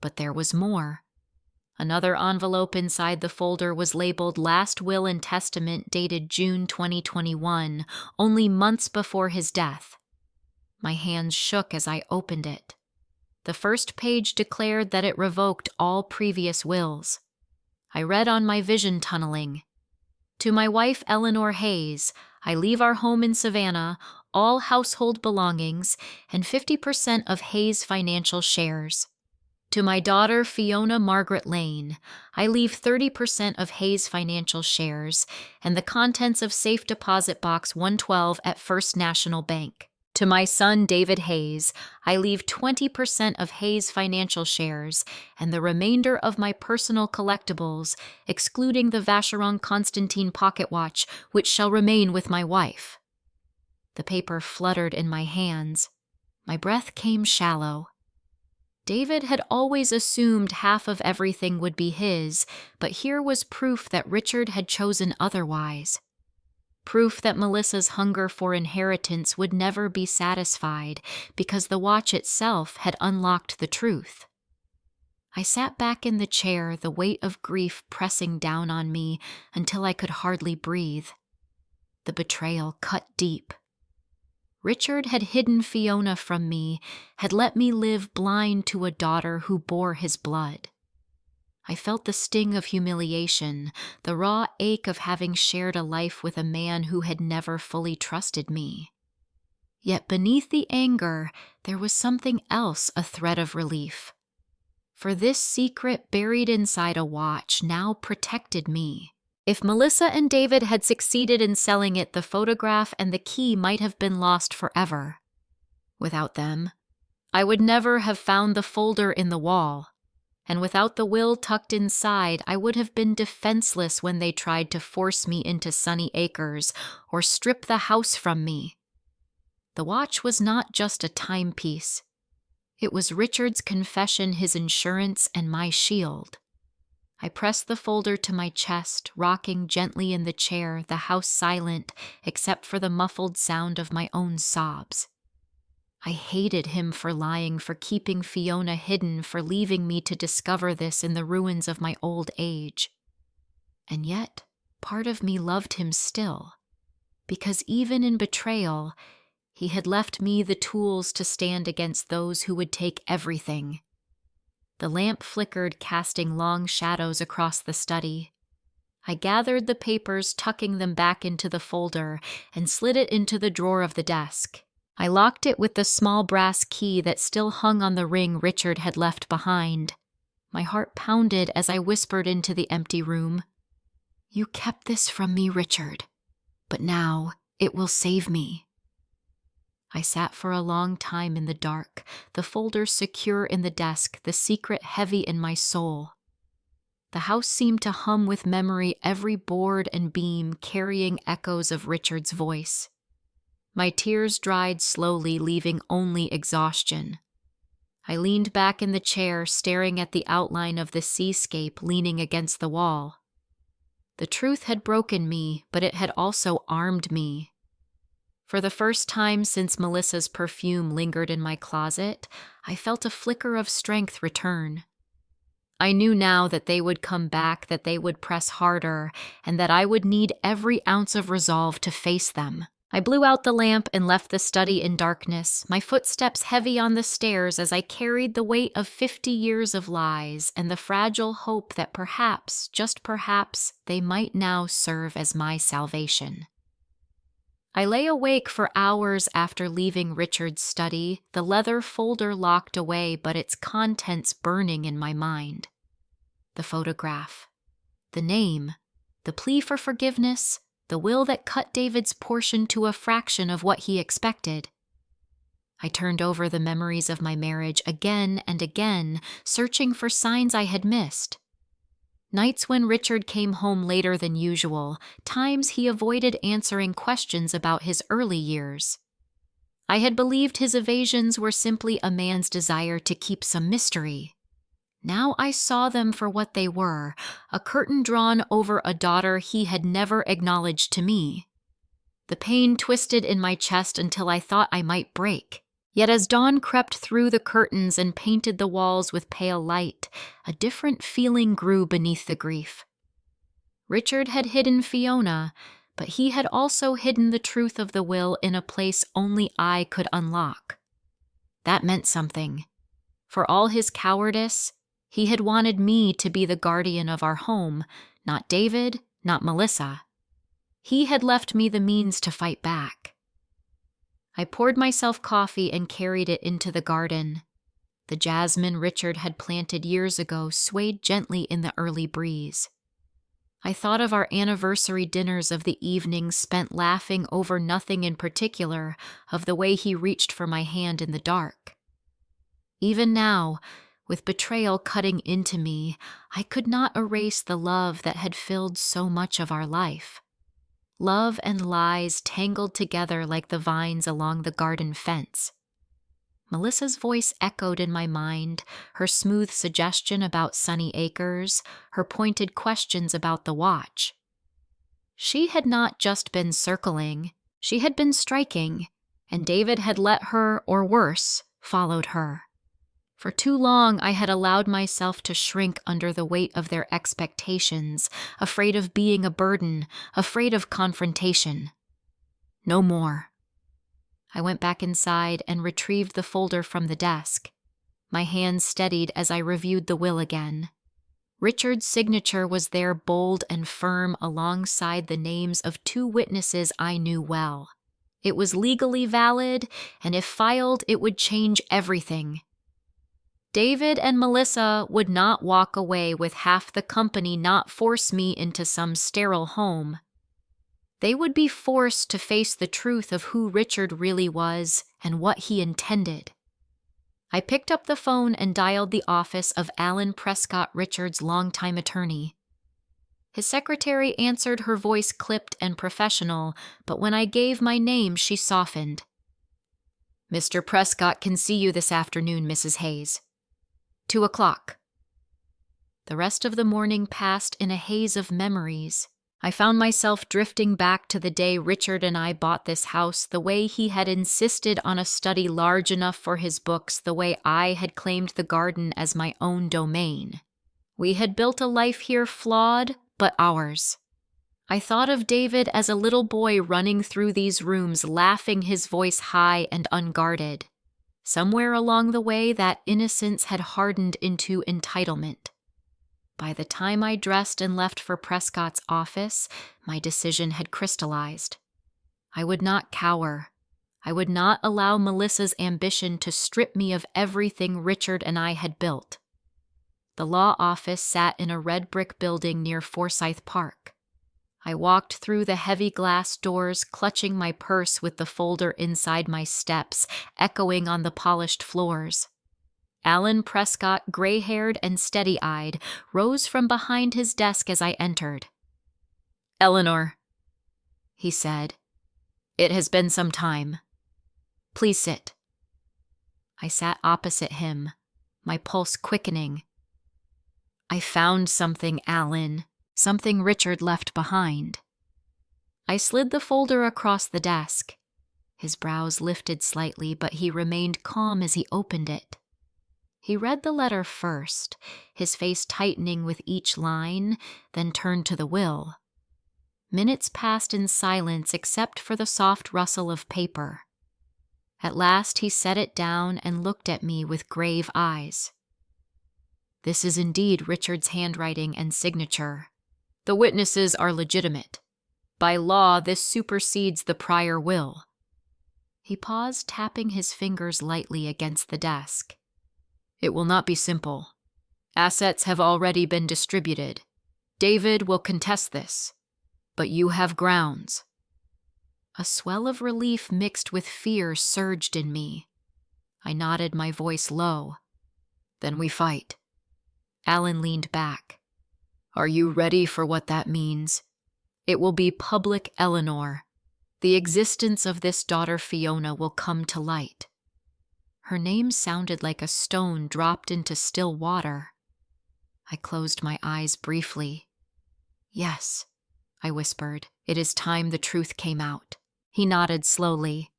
But there was more. Another envelope inside the folder was labeled Last Will and Testament, dated June 2021, only months before his death. My hands shook as I opened it. The first page declared that it revoked all previous wills. I read on my vision tunneling. "To my wife Eleanor Hayes, I leave our home in Savannah, all household belongings, and 50% of Hayes financial shares. To my daughter Fiona Margaret Lane, I leave 30% of Hayes financial shares and the contents of safe deposit box 112 at First National Bank. To my son David Hayes, I leave 20% of Hayes financial shares and the remainder of my personal collectibles, excluding the Vacheron Constantine pocket watch, which shall remain with my wife." The paper fluttered in my hands. My breath came shallow. David had always assumed half of everything would be his, but here was proof that Richard had chosen otherwise. Proof that Melissa's hunger for inheritance would never be satisfied because the watch itself had unlocked the truth. I sat back in the chair, the weight of grief pressing down on me until I could hardly breathe. The betrayal cut deep. Richard had hidden Fiona from me, had let me live blind to a daughter who bore his blood. I felt the sting of humiliation, the raw ache of having shared a life with a man who had never fully trusted me. Yet beneath the anger, there was something else, a thread of relief. For this secret buried inside a watch now protected me. If Melissa and David had succeeded in selling it, the photograph and the key might have been lost forever. Without them, I would never have found the folder in the wall. And without the will tucked inside, I would have been defenseless when they tried to force me into Sunny Acres or strip the house from me. The watch was not just a timepiece. It was Richard's confession, his insurance, and my shield. I pressed the folder to my chest, rocking gently in the chair, the house silent except for the muffled sound of my own sobs. I hated him for lying, for keeping Fiona hidden, for leaving me to discover this in the ruins of my old age. And yet, part of me loved him still, because even in betrayal, he had left me the tools to stand against those who would take everything. The lamp flickered, casting long shadows across the study. I gathered the papers, tucking them back into the folder, and slid it into the drawer of the desk. I locked it with the small brass key that still hung on the ring Richard had left behind. My heart pounded as I whispered into the empty room, "You kept this from me, Richard, but now it will save me." I sat for a long time in the dark, the folder secure in the desk, the secret heavy in my soul. The house seemed to hum with memory, every board and beam carrying echoes of Richard's voice. My tears dried slowly, leaving only exhaustion. I leaned back in the chair, staring at the outline of the seascape leaning against the wall. The truth had broken me, but it had also armed me. For the first time since Melissa's perfume lingered in my closet, I felt a flicker of strength return. I knew now that they would come back, that they would press harder, and that I would need every ounce of resolve to face them. I blew out the lamp and left the study in darkness, my footsteps heavy on the stairs as I carried the weight of 50 years of lies and the fragile hope that perhaps, just perhaps, they might now serve as my salvation. I lay awake for hours after leaving Richard's study, the leather folder locked away but its contents burning in my mind. The photograph, the name, the plea for forgiveness, the will that cut David's portion to a fraction of what he expected. I turned over the memories of my marriage again and again, searching for signs I had missed. Nights when Richard came home later than usual, times he avoided answering questions about his early years. I had believed his evasions were simply a man's desire to keep some mystery. Now I saw them for what they were, a curtain drawn over a daughter he had never acknowledged to me. The pain twisted in my chest until I thought I might break. Yet as dawn crept through the curtains and painted the walls with pale light, a different feeling grew beneath the grief. Richard had hidden Fiona, but he had also hidden the truth of the will in a place only I could unlock. That meant something. For all his cowardice, he had wanted me to be the guardian of our home, not David, not Melissa. He had left me the means to fight back. I poured myself coffee and carried it into the garden. The jasmine Richard had planted years ago swayed gently in the early breeze. I thought of our anniversary dinners, of the evenings spent laughing over nothing in particular, of the way he reached for my hand in the dark. Even now, with betrayal cutting into me, I could not erase the love that had filled so much of our life. Love and lies tangled together like the vines along the garden fence. Melissa's voice echoed in my mind, her smooth suggestion about Sunny Acres, her pointed questions about the watch. She had not just been circling, she had been striking, and David had let her, or worse, followed her. For too long, I had allowed myself to shrink under the weight of their expectations, afraid of being a burden, afraid of confrontation. No more. I went back inside and retrieved the folder from the desk. My hands steadied as I reviewed the will again. Richard's signature was there, bold and firm, alongside the names of 2 witnesses I knew well. It was legally valid, and if filed, it would change everything. David and Melissa would not walk away with half the company, not force me into some sterile home. They would be forced to face the truth of who Richard really was and what he intended. I picked up the phone and dialed the office of Alan Prescott, Richard's longtime attorney. His secretary answered, her voice clipped and professional, but when I gave my name, she softened. "Mr. Prescott can see you this afternoon, Mrs. Hayes. 2 o'clock. The rest of the morning passed in a haze of memories. I found myself drifting back to the day Richard and I bought this house, the way he had insisted on a study large enough for his books, the way I had claimed the garden as my own domain. We had built a life here, flawed, but ours. I thought of David as a little boy running through these rooms, laughing, his voice high and unguarded. Somewhere along the way, that innocence had hardened into entitlement. By the time I dressed and left for Prescott's office, my decision had crystallized. I would not cower. I would not allow Melissa's ambition to strip me of everything Richard and I had built. The law office sat in a red brick building near Forsyth Park. I walked through the heavy glass doors, clutching my purse with the folder inside my steps, echoing on the polished floors. Alan Prescott, gray-haired and steady-eyed, rose from behind his desk as I entered. "Eleanor," he said, "it has been some time. Please sit." I sat opposite him, my pulse quickening. "I found something, Alan, something Richard left behind." I slid the folder across the desk. His brows lifted slightly, but he remained calm as he opened it. He read the letter first, his face tightening with each line, then turned to the will. Minutes passed in silence except for the soft rustle of paper. At last he set it down and looked at me with grave eyes. "This is indeed Richard's handwriting and signature. The witnesses are legitimate. By law, this supersedes the prior will." He paused, tapping his fingers lightly against the desk. "It will not be simple. Assets have already been distributed. David will contest this. But you have grounds." A swell of relief mixed with fear surged in me. I nodded, my voice low. "Then we fight." Alan leaned back. "Are you ready for what that means? It will be public, Eleanor. The existence of this daughter Fiona will come to light." Her name sounded like a stone dropped into still water. I closed my eyes briefly. "Yes," I whispered. "It is time the truth came out." He nodded slowly.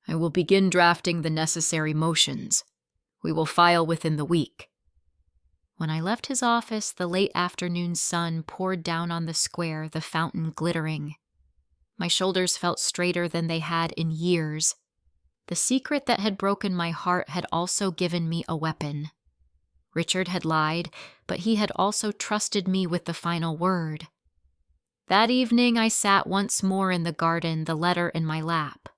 "I will begin drafting the necessary motions. We will file within the week." When I left his office, the late afternoon sun poured down on the square, the fountain glittering. My shoulders felt straighter than they had in years. The secret that had broken my heart had also given me a weapon. Richard had lied, but he had also trusted me with the final word. That evening I sat once more in the garden, the letter in my lap.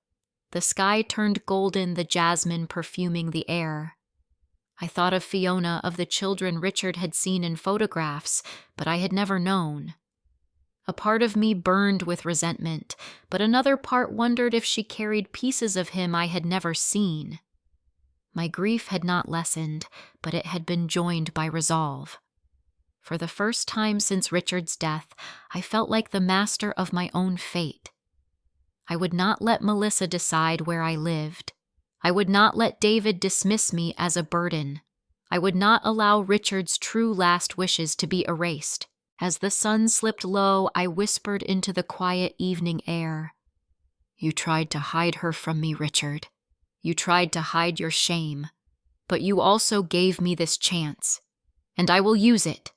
The sky turned golden, the jasmine perfuming the air. I thought of Fiona, of the children Richard had seen in photographs, but I had never known. A part of me burned with resentment, but another part wondered if she carried pieces of him I had never seen. My grief had not lessened, but it had been joined by resolve. For the first time since Richard's death, I felt like the master of my own fate. I would not let Melissa decide where I lived. I would not let David dismiss me as a burden. I would not allow Richard's true last wishes to be erased. As the sun slipped low, I whispered into the quiet evening air. "You tried to hide her from me, Richard. You tried to hide your shame. but you also gave me this chance, and I will use it."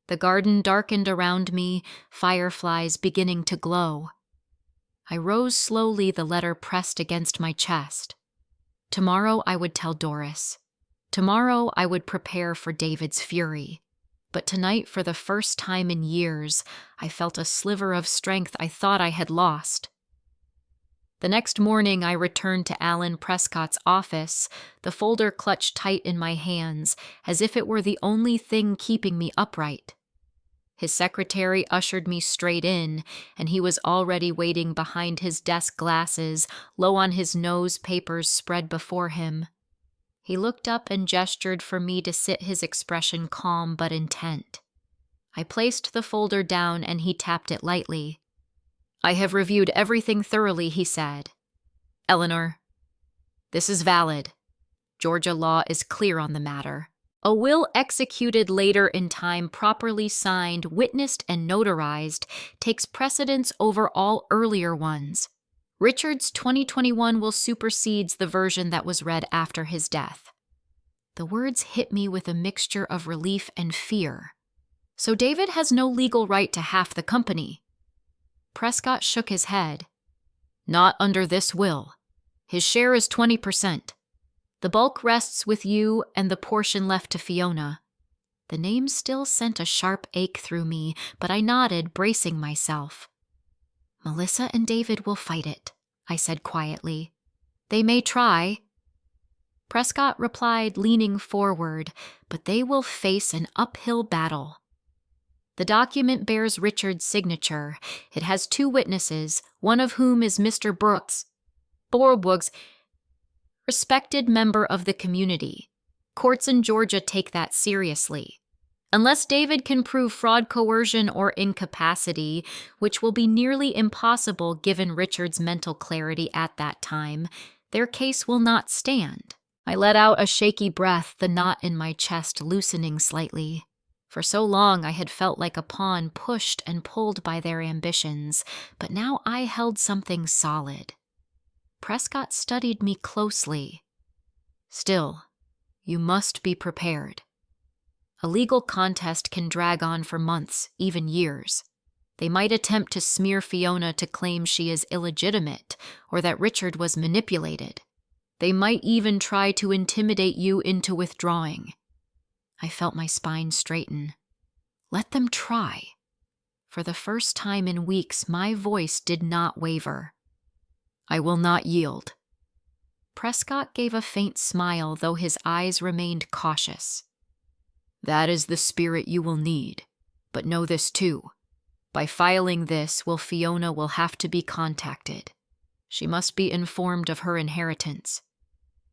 The garden darkened around me, fireflies beginning to glow. I rose slowly, the letter pressed against my chest. Tomorrow I would tell Doris. Tomorrow I would prepare for David's fury. But tonight, for the first time in years, I felt a sliver of strength I thought I had lost. The next morning I returned to Alan Prescott's office, the folder clutched tight in my hands, as if it were the only thing keeping me upright. His secretary ushered me straight in, and he was already waiting behind his desk glasses, low on his nose, papers spread before him. He looked up and gestured for me to sit, his expression calm but intent. I placed the folder down and he tapped it lightly. "I have reviewed everything thoroughly," he said. "Eleanor, this is valid. Georgia law is clear on the matter. A will executed later in time, properly signed, witnessed, and notarized, takes precedence over all earlier ones. Richard's 2021 will supersedes the version that was read after his death." The words hit me with a mixture of relief and fear. So David has no legal right to half the company. Prescott shook his head. "Not under this will. His share is 20%. The bulk rests with you and the portion left to Fiona." The name still sent a sharp ache through me, but I nodded, bracing myself. "Melissa and David will fight it," I said quietly. "They may try." Prescott replied, leaning forward, "but they will face an uphill battle." The document bears Richard's signature. It has 2 witnesses, one of whom is Mr. Brooks, respected member of the community. Courts in Georgia take that seriously. Unless David can prove fraud, coercion, or incapacity, which will be nearly impossible given Richard's mental clarity at that time, their case will not stand. I let out a shaky breath, the knot in my chest loosening slightly. For so long I had felt like a pawn pushed and pulled by their ambitions, but now I held something solid. Prescott studied me closely. "Still, you must be prepared. A legal contest can drag on for months, even years. They might attempt to smear Fiona to claim she is illegitimate or that Richard was manipulated. They might even try to intimidate you into withdrawing." I felt my spine straighten. Let them try. For the first time in weeks, my voice did not waver. "I will not yield." Prescott gave a faint smile, though his eyes remained cautious. "That is the spirit you will need. But know this too. By filing this, Fiona will have to be contacted. She must be informed of her inheritance.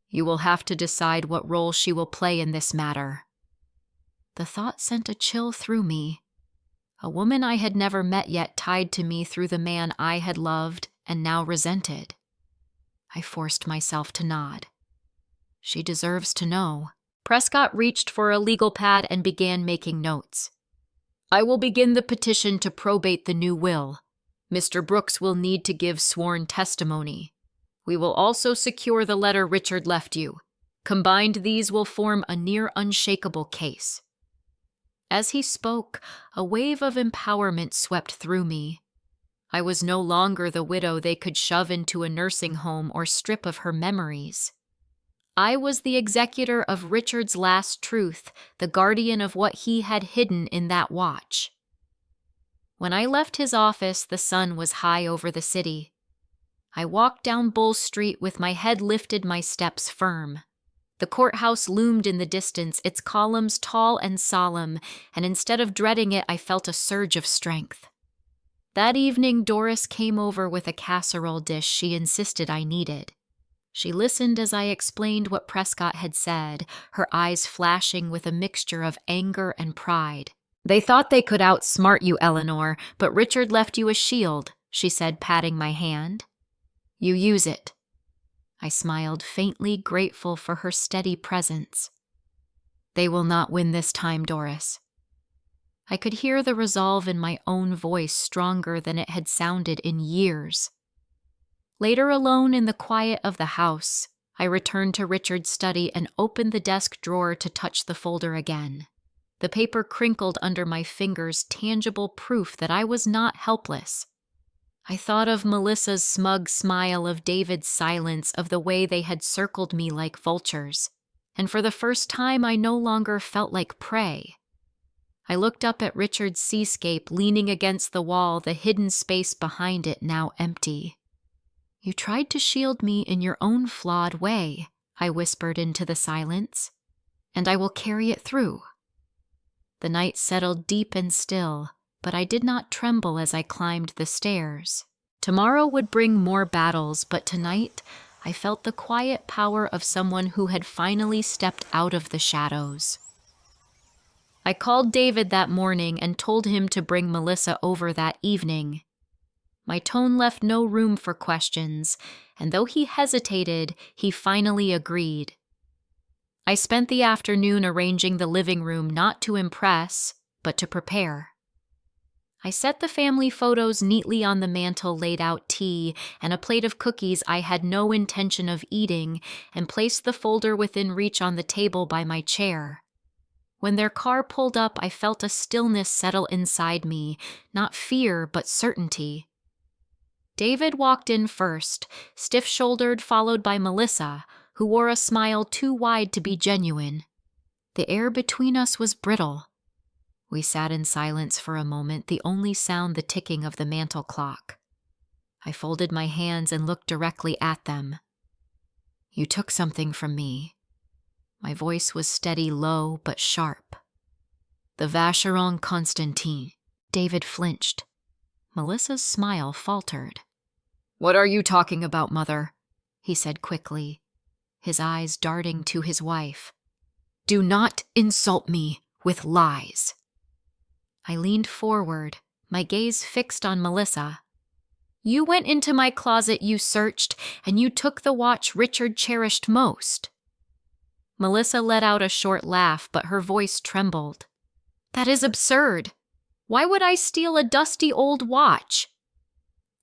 You will have to decide what role she will play in this matter." The thought sent a chill through me. A woman I had never met yet tied to me through the man I had loved and now resented. I forced myself to nod. She deserves to know. Prescott reached for a legal pad and began making notes. "I will begin the petition to probate the new will. Mr. Brooks will need to give sworn testimony. We will also secure the letter Richard left you. Combined, these will form a near unshakable case." As he spoke, a wave of empowerment swept through me. I was no longer the widow they could shove into a nursing home or strip of her memories. I was the executor of Richard's last truth, the guardian of what he had hidden in that watch. When I left his office, the sun was high over the city. I walked down Bull Street with my head lifted, my steps firm. The courthouse loomed in the distance, its columns tall and solemn, and instead of dreading it, I felt a surge of strength. That evening, Doris came over with a casserole dish she insisted I needed. She listened as I explained what Prescott had said, her eyes flashing with a mixture of anger and pride. "They thought they could outsmart you, Eleanor, but Richard left you a shield," she said, patting my hand. "You use it." I smiled, faintly grateful for her steady presence. "They will not win this time, Doris." I could hear the resolve in my own voice, stronger than it had sounded in years. Later, alone in the quiet of the house, I returned to Richard's study and opened the desk drawer to touch the folder again. The paper crinkled under my fingers, tangible proof that I was not helpless. I thought of Melissa's smug smile, of David's silence, of the way they had circled me like vultures. And for the first time, I no longer felt like prey. I looked up at Richard's seascape leaning against the wall, the hidden space behind it now empty. "You tried to shield me in your own flawed way," I whispered into the silence, "and I will carry it through." The night settled deep and still, but I did not tremble as I climbed the stairs. Tomorrow would bring more battles, but tonight I felt the quiet power of someone who had finally stepped out of the shadows. I called David that morning and told him to bring Melissa over that evening. My tone left no room for questions, and though he hesitated, he finally agreed. I spent the afternoon arranging the living room, not to impress, but to prepare. I set the family photos neatly on the mantel, laid out tea and a plate of cookies I had no intention of eating, and placed the folder within reach on the table by my chair. When their car pulled up, I felt a stillness settle inside me, not fear, but certainty. David walked in first, stiff-shouldered, followed by Melissa, who wore a smile too wide to be genuine. The air between us was brittle. We sat in silence for a moment, the only sound the ticking of the mantel clock. I folded my hands and looked directly at them. "You took something from me." My voice was steady, low, but sharp. "The Vacheron Constantin." David flinched. Melissa's smile faltered. "What are you talking about, Mother?" he said quickly, his eyes darting to his wife. "Do not insult me with lies." I leaned forward, my gaze fixed on Melissa. "You went into my closet, you searched, and you took the watch Richard cherished most." Melissa let out a short laugh, but her voice trembled. "That is absurd. Why would I steal a dusty old watch?"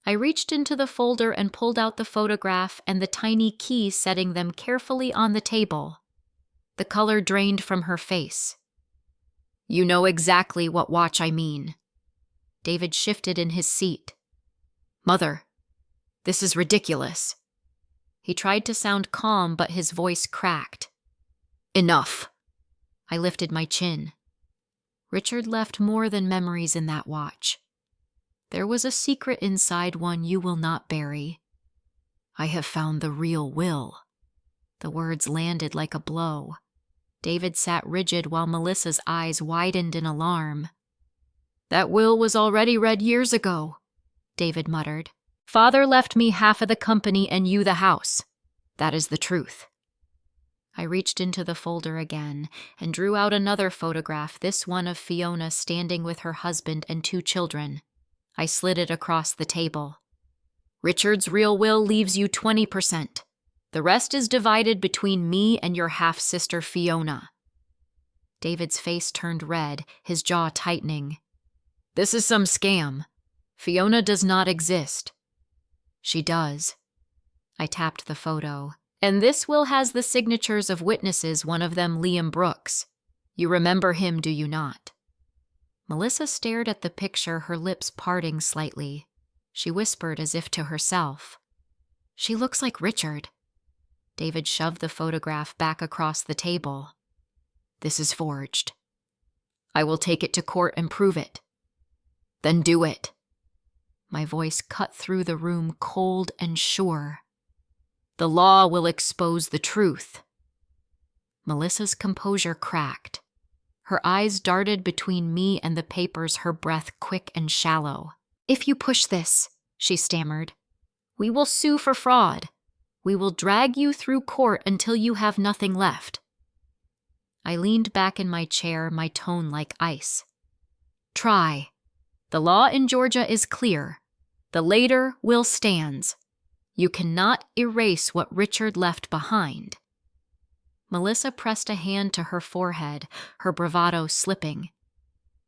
I reached into the folder and pulled out the photograph and the tiny key, setting them carefully on the table. The color drained from her face. "You know exactly what watch I mean." David shifted in his seat. "Mother, this is ridiculous." He tried to sound calm, but his voice cracked. "Enough." I lifted my chin. Richard left more than memories in that watch. There was a secret inside one you will not bury. I have found the real will. The words landed like a blow. David sat rigid while Melissa's eyes widened in alarm. "That will was already read years ago," David muttered. "Father left me half of the company and you the house. That is the truth." I reached into the folder again and drew out another photograph, this one of Fiona standing with her husband and 2 children. I slid it across the table. "Richard's real will leaves you 20%. The rest is divided between me and your half-sister Fiona." David's face turned red, his jaw tightening. "This is some scam. Fiona does not exist." "She does." I tapped the photo. "And this will has the signatures of witnesses, one of them Liam Brooks. You remember him, do you not?" Melissa stared at the picture, her lips parting slightly. She whispered as if to herself, "She looks like Richard." David shoved the photograph back across the table. "This is forged. I will take it to court and prove it." "Then do it." My voice cut through the room, cold and sure. "The law will expose the truth." Melissa's composure cracked. Her eyes darted between me and the papers, her breath quick and shallow. "If you push this," she stammered, "we will sue for fraud. We will drag you through court until you have nothing left." I leaned back in my chair, my tone like ice. "Try. The law in Georgia is clear. The later will stands. You cannot erase what Richard left behind." Melissa pressed a hand to her forehead, her bravado slipping.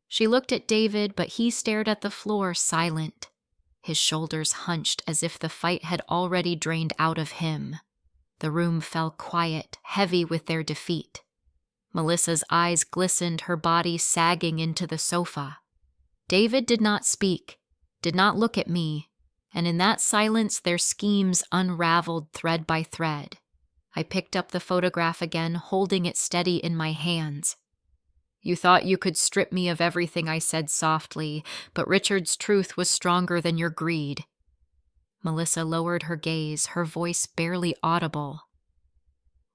She looked at David, but he stared at the floor, silent. His shoulders hunched as if the fight had already drained out of him. The room fell quiet, heavy with their defeat. Melissa's eyes glistened, her body sagging into the sofa. David did not speak, did not look at me, and in that silence their schemes unraveled thread by thread. I picked up the photograph again, holding it steady in my hands. "You thought you could strip me of everything," I said softly, "but Richard's truth was stronger than your greed." Melissa lowered her gaze, her voice barely audible.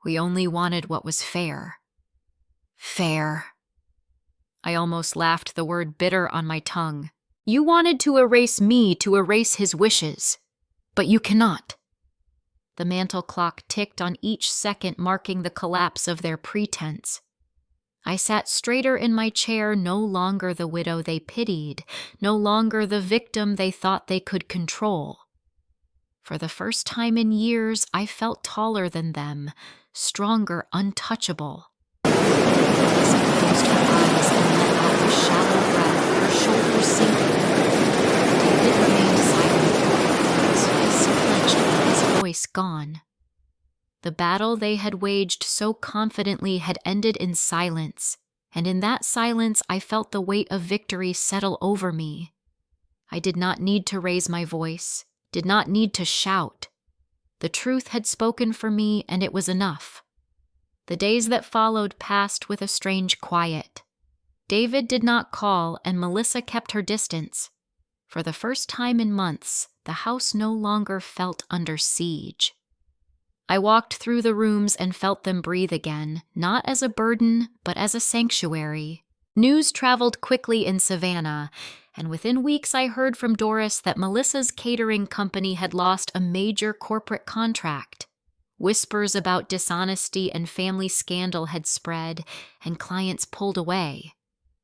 "We only wanted what was fair." Fair. I almost laughed, the word bitter on my tongue. "You wanted to erase me, to erase his wishes. But you cannot." The mantel clock ticked on each second, marking the collapse of their pretense. I sat straighter in my chair, no longer the widow they pitied, no longer the victim they thought they could control. For the first time in years, I felt taller than them, stronger, untouchable. Melissa closed her eyes and let out a shallow breath, her shoulders sinking. David remained silent, his fists clenched and his voice gone. The battle they had waged so confidently had ended in silence, and in that silence I felt the weight of victory settle over me. I did not need to raise my voice, did not need to shout. The truth had spoken for me, and it was enough. The days that followed passed with a strange quiet. David did not call, and Melissa kept her distance. For the first time in months, the house no longer felt under siege. I walked through the rooms and felt them breathe again, not as a burden, but as a sanctuary. News traveled quickly in Savannah, and within weeks I heard from Doris that Melissa's catering company had lost a major corporate contract. Whispers about dishonesty and family scandal had spread, and clients pulled away.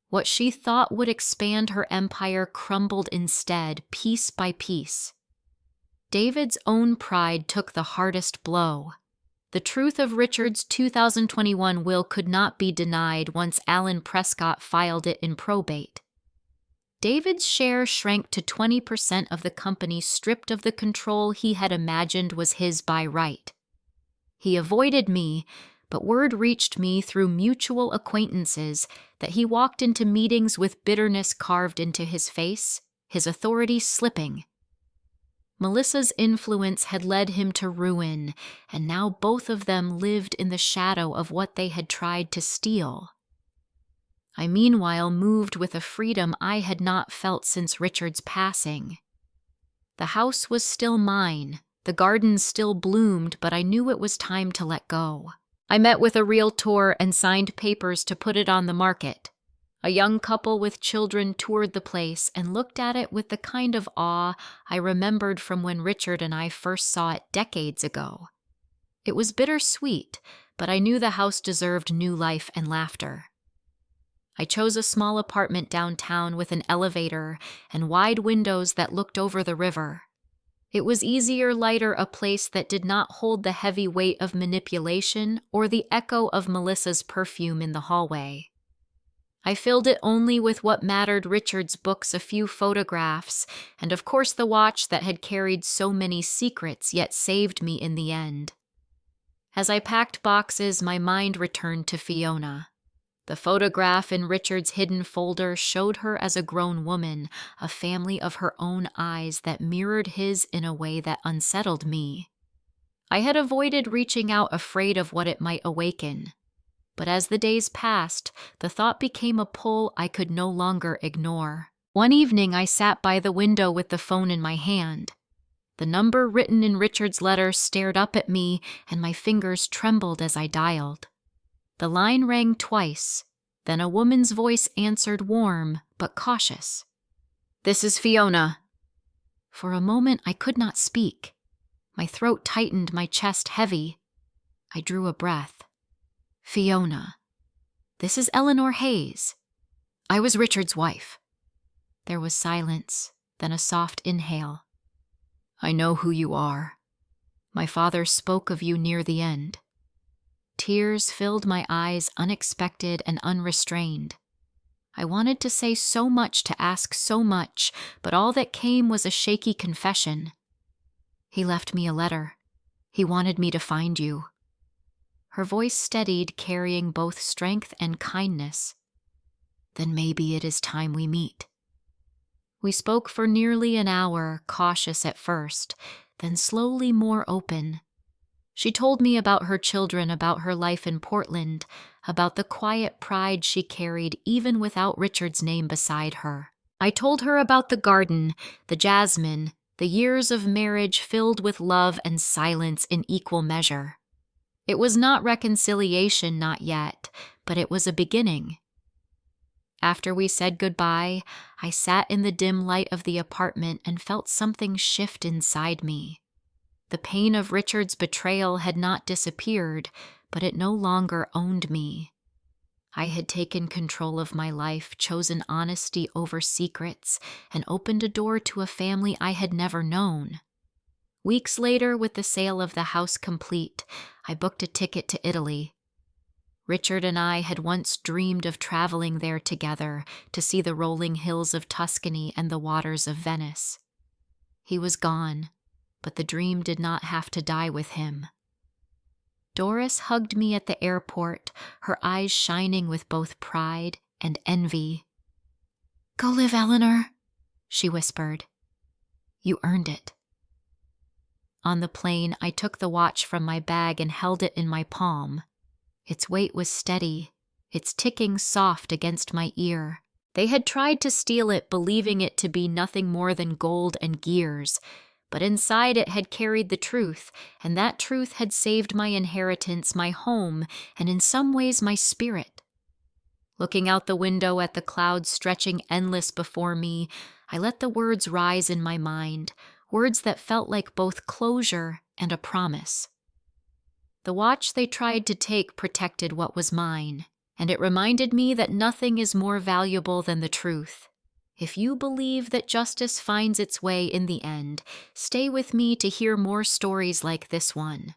What she thought would expand her empire crumbled instead, piece by piece. David's own pride took the hardest blow. The truth of Richard's 2021 will could not be denied once Alan Prescott filed it in probate. David's share shrank to 20% of the company, stripped of the control he had imagined was his by right. He avoided me, but word reached me through mutual acquaintances that he walked into meetings with bitterness carved into his face, his authority slipping. Melissa's influence had led him to ruin, and now both of them lived in the shadow of what they had tried to steal. I meanwhile moved with a freedom I had not felt since Richard's passing. The house was still mine, the garden still bloomed, but I knew it was time to let go. I met with a realtor and signed papers to put it on the market. A young couple with children toured the place and looked at it with the kind of awe I remembered from when Richard and I first saw it decades ago. It was bittersweet, but I knew the house deserved new life and laughter. I chose a small apartment downtown with an elevator and wide windows that looked over the river. It was easier, lighter, a place that did not hold the heavy weight of manipulation or the echo of Melissa's perfume in the hallway. I filled it only with what mattered: Richard's books, a few photographs, and of course the watch that had carried so many secrets yet saved me in the end. As I packed boxes, my mind returned to Fiona. The photograph in Richard's hidden folder showed her as a grown woman, a family of her own eyes that mirrored his in a way that unsettled me. I had avoided reaching out, afraid of what it might awaken. But as the days passed, the thought became a pull I could no longer ignore. One evening, I sat by the window with the phone in my hand. The number written in Richard's letter stared up at me, and my fingers trembled as I dialed. The line rang twice, then a woman's voice answered, warm but cautious. "This is Fiona." For a moment, I could not speak. My throat tightened, my chest heavy. I drew a breath. "Fiona, this is Eleanor Hayes. I was Richard's wife." There was silence, then a soft inhale. "I know who you are. My father spoke of you near the end." Tears filled my eyes, unexpected and unrestrained. I wanted to say so much, to ask so much, but all that came was a shaky confession. "He left me a letter. He wanted me to find you." Her voice steadied, carrying both strength and kindness. "Then maybe it is time we meet." We spoke for nearly an hour, cautious at first, then slowly more open. She told me about her children, about her life in Portland, about the quiet pride she carried even without Richard's name beside her. I told her about the garden, the jasmine, the years of marriage filled with love and silence in equal measure. It was not reconciliation, not yet, but it was a beginning. After we said goodbye, I sat in the dim light of the apartment and felt something shift inside me. The pain of Richard's betrayal had not disappeared, but it no longer owned me. I had taken control of my life, chosen honesty over secrets, and opened a door to a family I had never known. Weeks later, with the sale of the house complete, I booked a ticket to Italy. Richard and I had once dreamed of traveling there together to see the rolling hills of Tuscany and the waters of Venice. He was gone, but the dream did not have to die with him. Doris hugged me at the airport, her eyes shining with both pride and envy. "Go live, Eleanor," she whispered. "You earned it." On the plane, I took the watch from my bag and held it in my palm. Its weight was steady, its ticking soft against my ear. They had tried to steal it, believing it to be nothing more than gold and gears, but inside it had carried the truth, and that truth had saved my inheritance, my home, and in some ways my spirit. Looking out the window at the clouds stretching endless before me, I let the words rise in my mind, words that felt like both closure and a promise. The watch they tried to take protected what was mine, and it reminded me that nothing is more valuable than the truth. If you believe that justice finds its way in the end, stay with me to hear more stories like this one.